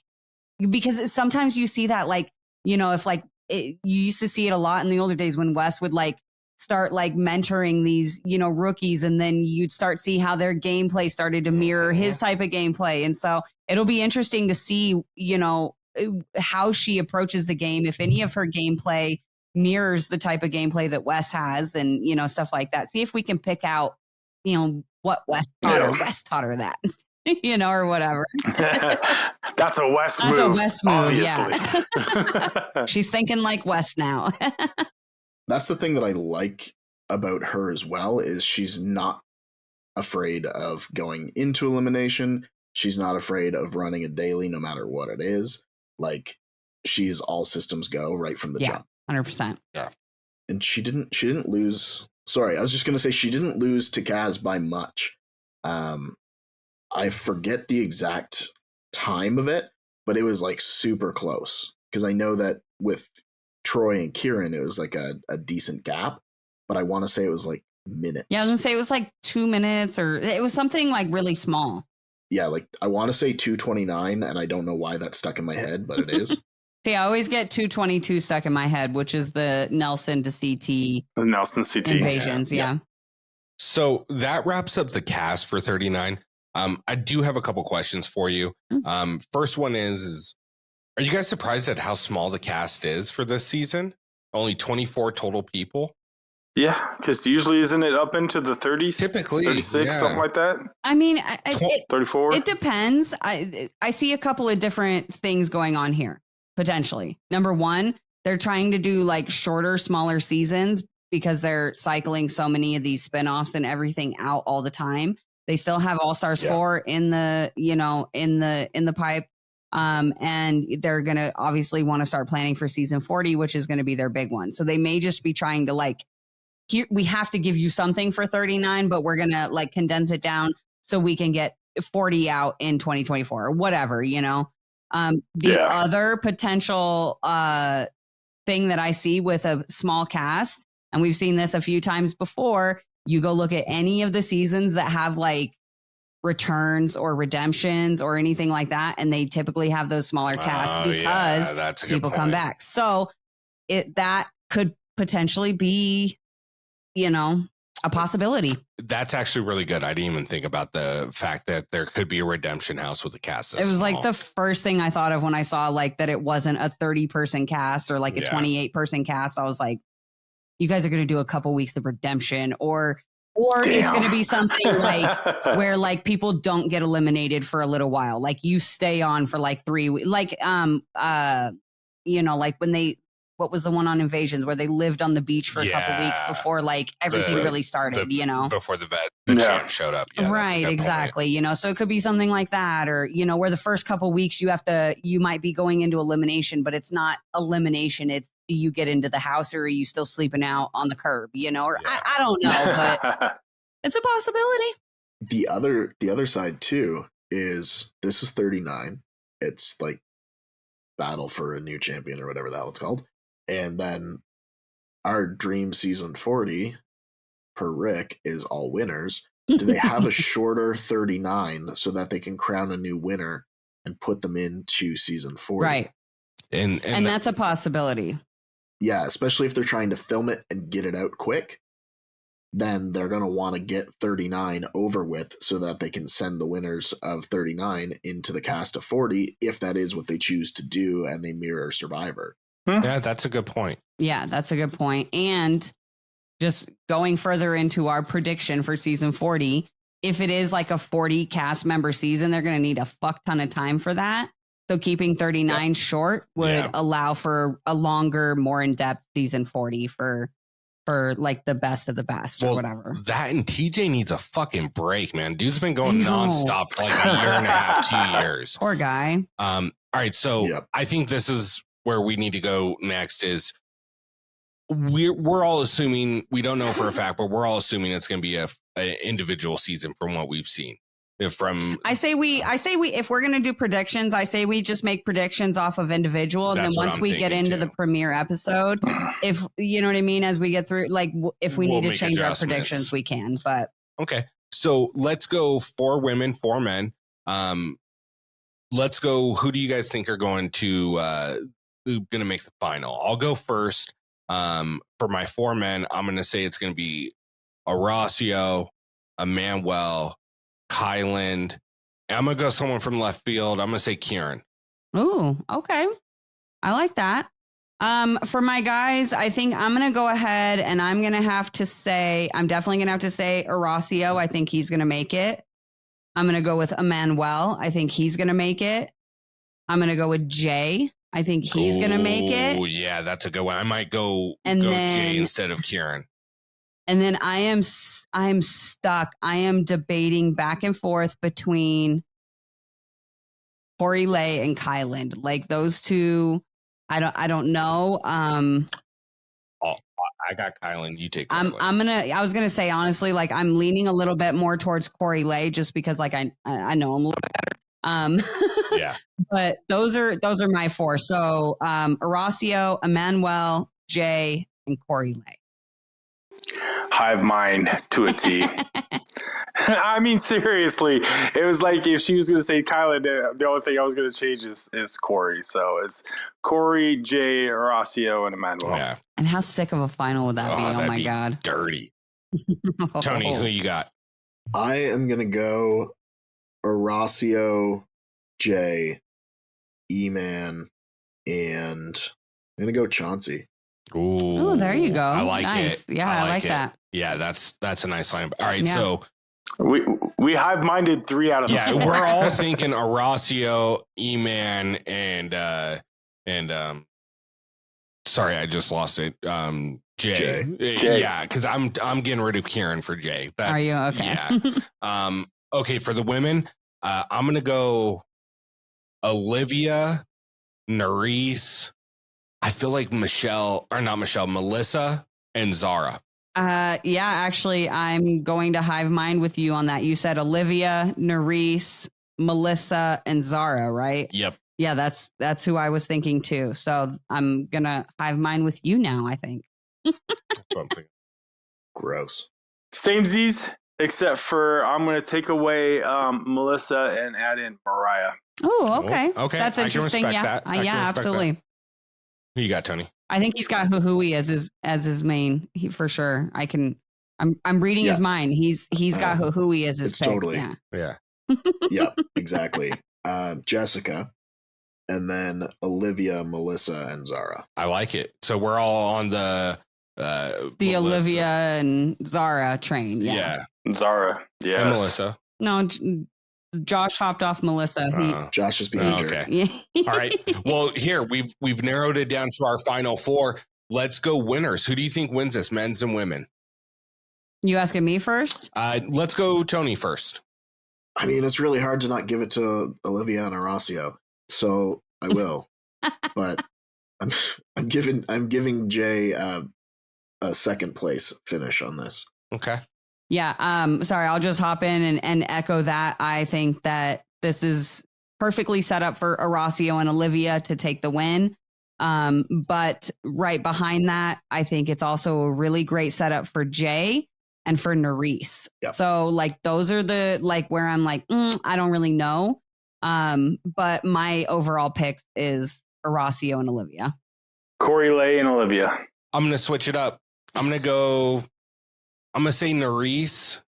because sometimes you see that, like, you know, if like you used to see it a lot in the older days when Wes would like start like mentoring these, you know, rookies, and then you'd start see how their gameplay started to mirror his type of gameplay. And so it'll be interesting to see, you know, how she approaches the game, if any of her gameplay mirrors the type of gameplay that Wes has, and, you know, stuff like that. See if we can pick out, you know, what Wes taught her. Wes taught her that. You know, or whatever. That's a Wes move. That's a Wes move, obviously. Yeah. She's thinking like Wes now. That's the thing that I like about her as well, is she's not afraid of going into elimination. She's not afraid of running a daily no matter what it is. Like, she's all systems go right from the jump. 100%. Yeah. And she didn't lose. Sorry, I was just going to say she didn't lose to Kaz by much. I forget the exact time of it, but it was like super close, because I know that with Troy and Kieran, it was like a decent gap, but I want to say it was like minutes. Yeah, I was going to say it was like 2 minutes, or it was something like really small. Yeah, like I want to say 2:29, and I don't know why that's stuck in my head, but it is. See, I always get 2:22 stuck in my head, which is the Nelson to CT. The Nelson CT invasions. Yeah. So that wraps up the cast for 39. I do have a couple questions for you. First one is are you guys surprised at how small the cast is for this season? Only 24 total people? Yeah, because usually isn't it up into the 30s? Typically, 36, something like that. I mean, 34. It depends. I see a couple of different things going on here, potentially. Number one, they're trying to do like shorter, smaller seasons because they're cycling so many of these spinoffs and everything out all the time. They still have All Stars 4 in the, you know, in the pipe. And they're going to obviously want to start planning for season 40, which is going to be their big one. So they may just be trying to like, here, we have to give you something for 39, but we're going to like condense it down so we can get 40 out in 2024 or whatever, you know. The other potential thing that I see with a small cast, and we've seen this a few times before, you go look at any of the seasons that have like returns or redemptions or anything like that, and they typically have those smaller casts because that's a good people point. come back. So that could potentially be, you know, a possibility. That's actually really good. I didn't even think about the fact that there could be a redemption house with a cast. It was like the first thing I thought of when I saw like that it wasn't a 30-person cast or like a 28-person cast. I was like, you guys are going to do a couple weeks of redemption, or it's going to be something like where like people don't get eliminated for a little while. Like you stay on for like 3 weeks, like, you know, like when what was the one on Invasions where they lived on the beach for a couple weeks before like everything really started, you know, before the champ showed up. Yeah, right. Exactly. You know, so it could be something like that, or, you know, where the first couple weeks you might be going into elimination, but it's not elimination. It's, do you get into the house or are you still sleeping out on the curb, you know, or I don't know, but it's a possibility. The other side too is this is 39. It's like battle for a new champion or whatever the hell it's called. And then our dream season 40 per Rick is all winners. Do they have a shorter 39 so that they can crown a new winner and put them into season 40? Right. And that's a possibility. Yeah, especially if they're trying to film it and get it out quick. Then they're going to want to get 39 over with so that they can send the winners of 39 into the cast of 40 if that is what they choose to do and they mirror Survivor. Yeah, that's a good point. Yeah, that's a good point. And just going further into our prediction for season 40, if it is like a 40 cast member season, they're going to need a fuck ton of time for that. So keeping 39 short would allow for a longer, more in-depth season 40 for like the best of the best or whatever. That and TJ needs a fucking break, man. Dude's been going nonstop for like a year and a half, 2 years. Poor guy. All right, so I think this is where we need to go next. Is we're all assuming, we don't know for a fact, but we're all assuming it's going to be a individual season from what we've seen. I say we if we're gonna do predictions, I say we just make predictions off of individual, and then once we get into the premiere episode, if you know what I mean, as we get through, like if we need to change our predictions, we can. But okay, so let's go 4 women, 4 men. Let's go. Who do you guys think are going to make the final? I'll go first. For my 4 men, I'm going to say it's going to be Horacio, Emmanuel, Kyland. I'm going to go someone from left field. I'm going to say Kieran. Ooh, okay. I like that. For my guys, I think I'm going to go ahead and I'm definitely going to have to say Horacio. I think he's going to make it. I'm going to go with Emmanuel. I think he's going to make it. I'm going to go with Jay. I think he's going to make it. Oh, yeah, that's a good one. I might go Jay instead of Kieran. And then I am stuck. I am debating back and forth between Corey Lay and Kyland. Like those two, I don't know. I got Kyland. You take Corey Lay. I was gonna say honestly, like I'm leaning a little bit more towards Corey Lay just because like I know him a little bit better. Yeah. But those are my 4. So Horacio, Emmanuel, Jay, and Corey Lay. Hive mind to a T. I mean, seriously, it was like if she was going to say Kylan, the only thing I was going to change is Corey. So it's Corey, Jay, Horacio, and Emmanuel. Yeah. And how sick of a final would that be? Oh my God. Dirty. Tony, who you got? I am going to go Horacio, Jay, E-Man, and I'm going to go Chauncey. Ooh, there you go. I like nice. it. Yeah, I like that. Yeah, that's a nice line. All right, so we hive minded 3 out of the 4. We're all thinking Horacio, E-Man, and sorry, I just lost it. Jay. Yeah, because I'm getting rid of Kieran for Jay. Are you okay? Yeah. Okay, for the women, I'm gonna go Olivia, Nerese. I feel like Melissa and Zara. Yeah, actually, I'm going to hive mind with you on that. You said Olivia, Nerese, Melissa, and Zara, right? Yep. Yeah, that's who I was thinking too. So I'm gonna hive mind with you now, I think. Gross. Samesies, except for I'm going to take away Melissa and add in Mariah. Oh, okay. Okay. That's interesting. Yeah. Yeah, absolutely. That. Who you got, Tony? I think he's got Huhui as his main. For sure. I'm reading his mind. He's got Huhui as his pick. Totally. Yeah. Yep, exactly. Jessica, and then Olivia, Melissa, and Zara. I like it. So we're all on the Olivia and Zara train. Yeah. Zara. Yeah. And Melissa. No, Josh hopped off Melissa. Josh is being okay. All right. Well, here we've narrowed it down to our final 4. Let's go winners. Who do you think wins this, men's and women? You asking me first? Let's go Tony first. I mean, it's really hard to not give it to Olivia and Horacio, so I will. But I'm giving Jay a second place finish on this. Okay. Yeah. Sorry, I'll just hop in and echo that. I think that this is perfectly set up for Horacio and Olivia to take the win. But right behind that, I think it's also a really great setup for Jay and for Nerese. Yep. So like those are the where I'm like, I don't really know. But my overall pick is Horacio and Olivia. Corey Lay and Olivia. I'm going to switch it up. I'm going to say Nerese.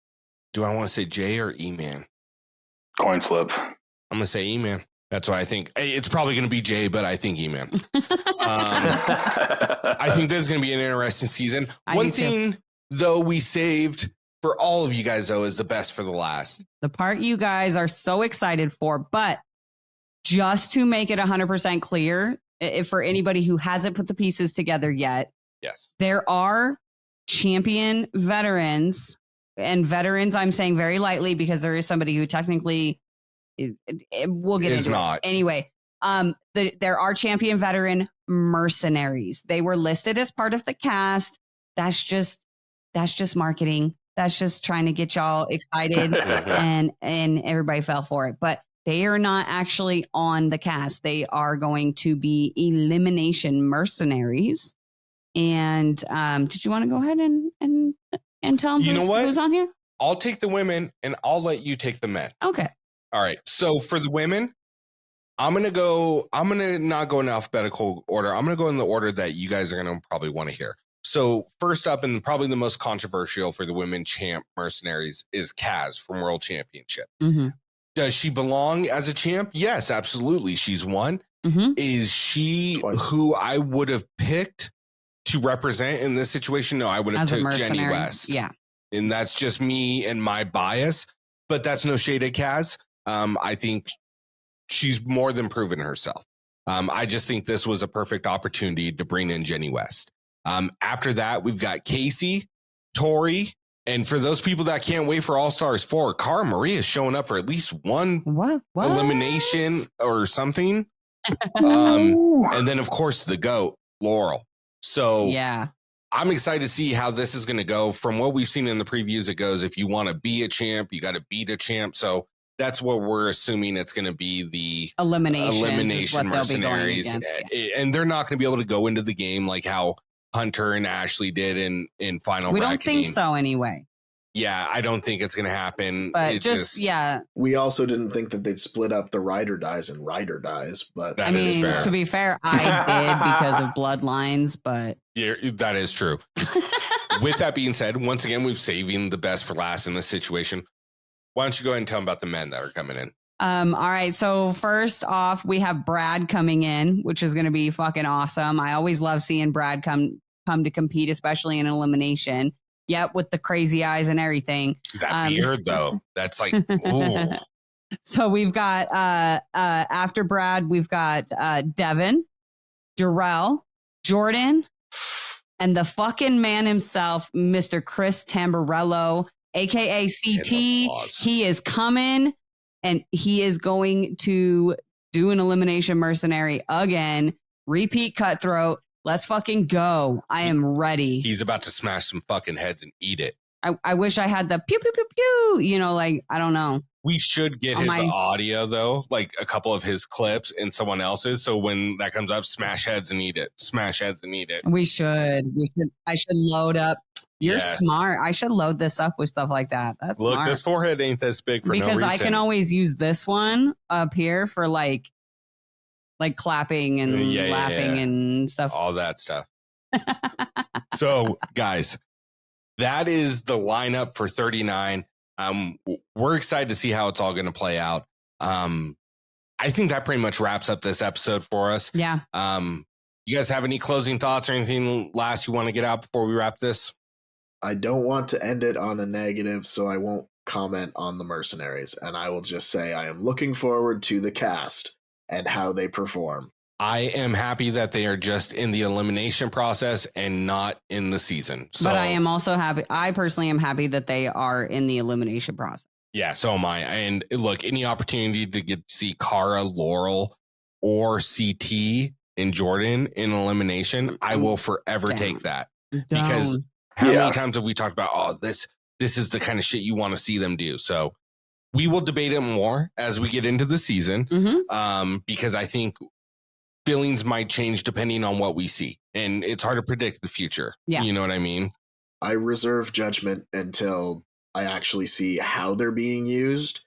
Do I want to say Jay or E-Man? Coin flip. I'm going to say E-Man. That's why I think it's probably going to be Jay, but I think E-Man. I think this is going to be an interesting season. One thing, though, we saved for all of you guys, though, is the best for the last. The part you guys are so excited for, but just to make it 100% clear, if for anybody who hasn't put the pieces together yet, yes, there are champion veterans, and veterans I'm saying very lightly because there is somebody who technically we'll get into not. It. Anyway, there are champion veteran mercenaries. They were listed as part of the cast. That's just marketing. That's just trying to get y'all excited and everybody fell for it. But they are not actually on the cast. They are going to be elimination mercenaries. And did you want to go ahead and tell them who's on here? I'll take the women and I'll let you take the men. Okay. All right. So for the women, I'm going to not go in alphabetical order. I'm going to go in the order that you guys are going to probably want to hear. So first up, and probably the most controversial for the women champ mercenaries, is Kaz from World Championship. Mm-hmm. Does she belong as a champ? Yes, absolutely. She's won. Mm-hmm. Is she who I would have picked to represent in this situation? No, I would have took Jenny West. Yeah. And that's just me and my bias, but that's no shade at Kaz. I think she's more than proven herself. I just think this was a perfect opportunity to bring in Jenny West. After that, we've got Casey, Tori, and for those people that can't wait for All Stars 4, Cara Maria is showing up for at least one elimination or something. And then, of course, the GOAT, Laurel. So yeah, I'm excited to see how this is going to go. From what we've seen in the previews, it goes, if you want to be a champ, you got to beat a champ. So that's what we're assuming it's going to be, the elimination mercenaries. And they're not going to be able to go into the game like how Hunter and Ashley did in final we bracketing. Don't think so anyway. Yeah, I don't think it's going to happen. But yeah. We also didn't think that they'd split up the ride or dies and ride or dies. But I mean, to be fair, I did because of bloodlines, but yeah, that is true. With that being said, once again, we've saving the best for last in this situation. Why don't you go ahead and tell them about the men that are coming in? All right. So first off, we have Brad coming in, which is going to be fucking awesome. I always love seeing Brad come to compete, especially in elimination. Yep, with the crazy eyes and everything. That beard, though, that's like, ooh. So we've got, after Brad, we've got Devin, Darrell, Jordan, and the fucking man himself, Mr. Chris Tamburello, a.k.a. CT. He is coming, and he is going to do an elimination mercenary again. Repeat cutthroat. Let's fucking go. I am ready. He's about to smash some fucking heads and eat it. I wish I had the pew, pew, pew, pew. You know, like, I don't know. We should get his audio, though, like a couple of his clips and someone else's. So when that comes up, smash heads and eat it. Smash heads and eat it. We should. I should load up. You're smart. I should load this up with stuff like that. That's Look, smart. This forehead ain't this big for no reason. Because I can always use this one up here for like clapping and laughing and stuff. All that stuff. So, guys, that is the lineup for 39. We're excited to see how it's all going to play out. I think that pretty much wraps up this episode for us. Yeah. You guys have any closing thoughts or anything last you want to get out before we wrap this? I don't want to end it on a negative, so I won't comment on the mercenaries. And I will just say I am looking forward to the cast and how they perform. I am happy that they are just in the elimination process and not in the season. So, but I am also happy. I personally am happy that they are in the elimination process. Yeah, so am I. And look, any opportunity to get to see Cara, Laurel, or CT and Jordan in elimination, I will forever take that. Because how many times have we talked about, this is the kind of shit you want to see them do? So we will debate it more as we get into the season, because I think feelings might change depending on what we see. And it's hard to predict the future. Yeah. You know what I mean? I reserve judgment until I actually see how they're being used.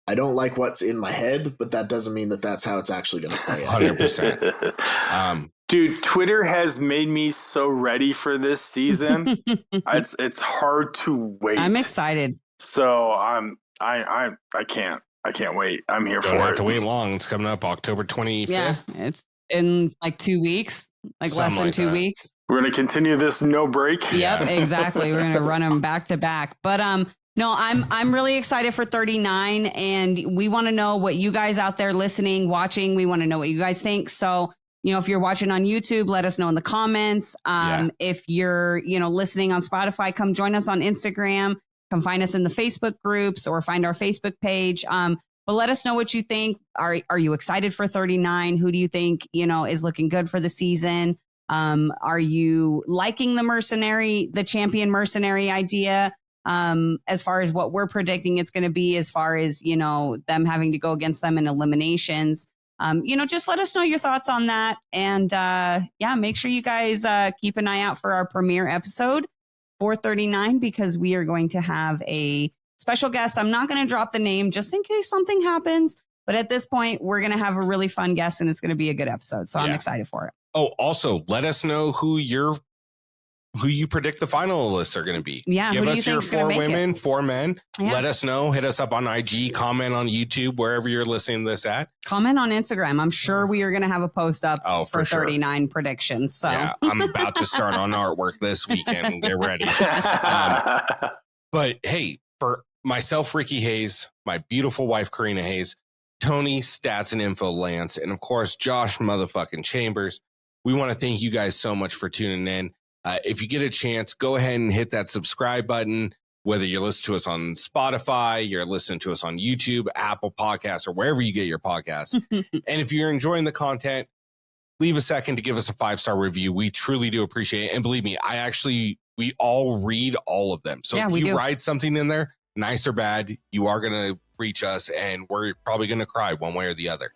I don't like what's in my head, but that doesn't mean that that's how it's actually going to play out. 100%. Dude, Twitter has made me so ready for this season. It's hard to wait. I'm excited. So I can't wait. I'm here for it. Don't have to wait long. It's coming up October 25th. Yeah, it's in like 2 weeks, like less than 2 weeks. We're going to continue this no break. Yep, exactly. We're going to run them back to back. But no, I'm really excited for 39, and we want to know what you guys out there listening, watching. We want to know what you guys think. So, if you're watching on YouTube, let us know in the comments. If you're, listening on Spotify, come join us on Instagram. Come find us in the Facebook groups or find our Facebook page. But let us know what you think. Are you excited for 39? Who do you think, is looking good for the season? Are you liking the champion mercenary idea? as far as what we're predicting it's going to be, as far as, you know, them having to go against them in eliminations. You know, just let us know your thoughts on that. And yeah, make sure you guys keep an eye out for our premiere episode 439, because we are going to have a special guest. I'm not going to drop the name just in case something happens. But at this point, we're going to have a really fun guest and it's going to be a good episode. So I'm excited for it. Oh, also, let us know who you predict the finalists are going to be. Yeah. Give us your 4 women, 4 men. Yeah. Let us know. Hit us up on IG, comment on YouTube, wherever you're listening to this at. Comment on Instagram. I'm sure we are going to have a post up for 39 predictions. So yeah, I'm about to start on artwork this weekend. Get ready. But hey, for myself, Ricky Hayes, my beautiful wife, Karina Hayes, Tony, Stats and Info Lance, and of course, Josh motherfucking Chambers, we want to thank you guys so much for tuning in. If you get a chance, go ahead and hit that subscribe button, whether you're listening to us on Spotify, you're listening to us on YouTube, Apple Podcasts, or wherever you get your podcasts. And if you're enjoying the content, leave a second to give us a 5-star review. We truly do appreciate it. And believe me, we all read all of them. So if you write something in there, nice or bad, you are going to reach us and we're probably going to cry one way or the other.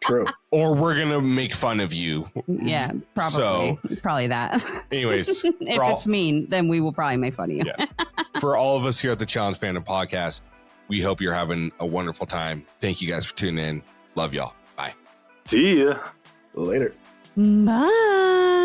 True. Or we're going to make fun of you. Yeah, probably. So, probably that. Anyways. If it's mean, then we will probably make fun of you. Yeah. For all of us here at the Challenge Fandom Podcast, we hope you're having a wonderful time. Thank you guys for tuning in. Love y'all. Bye. See ya. Later. Bye.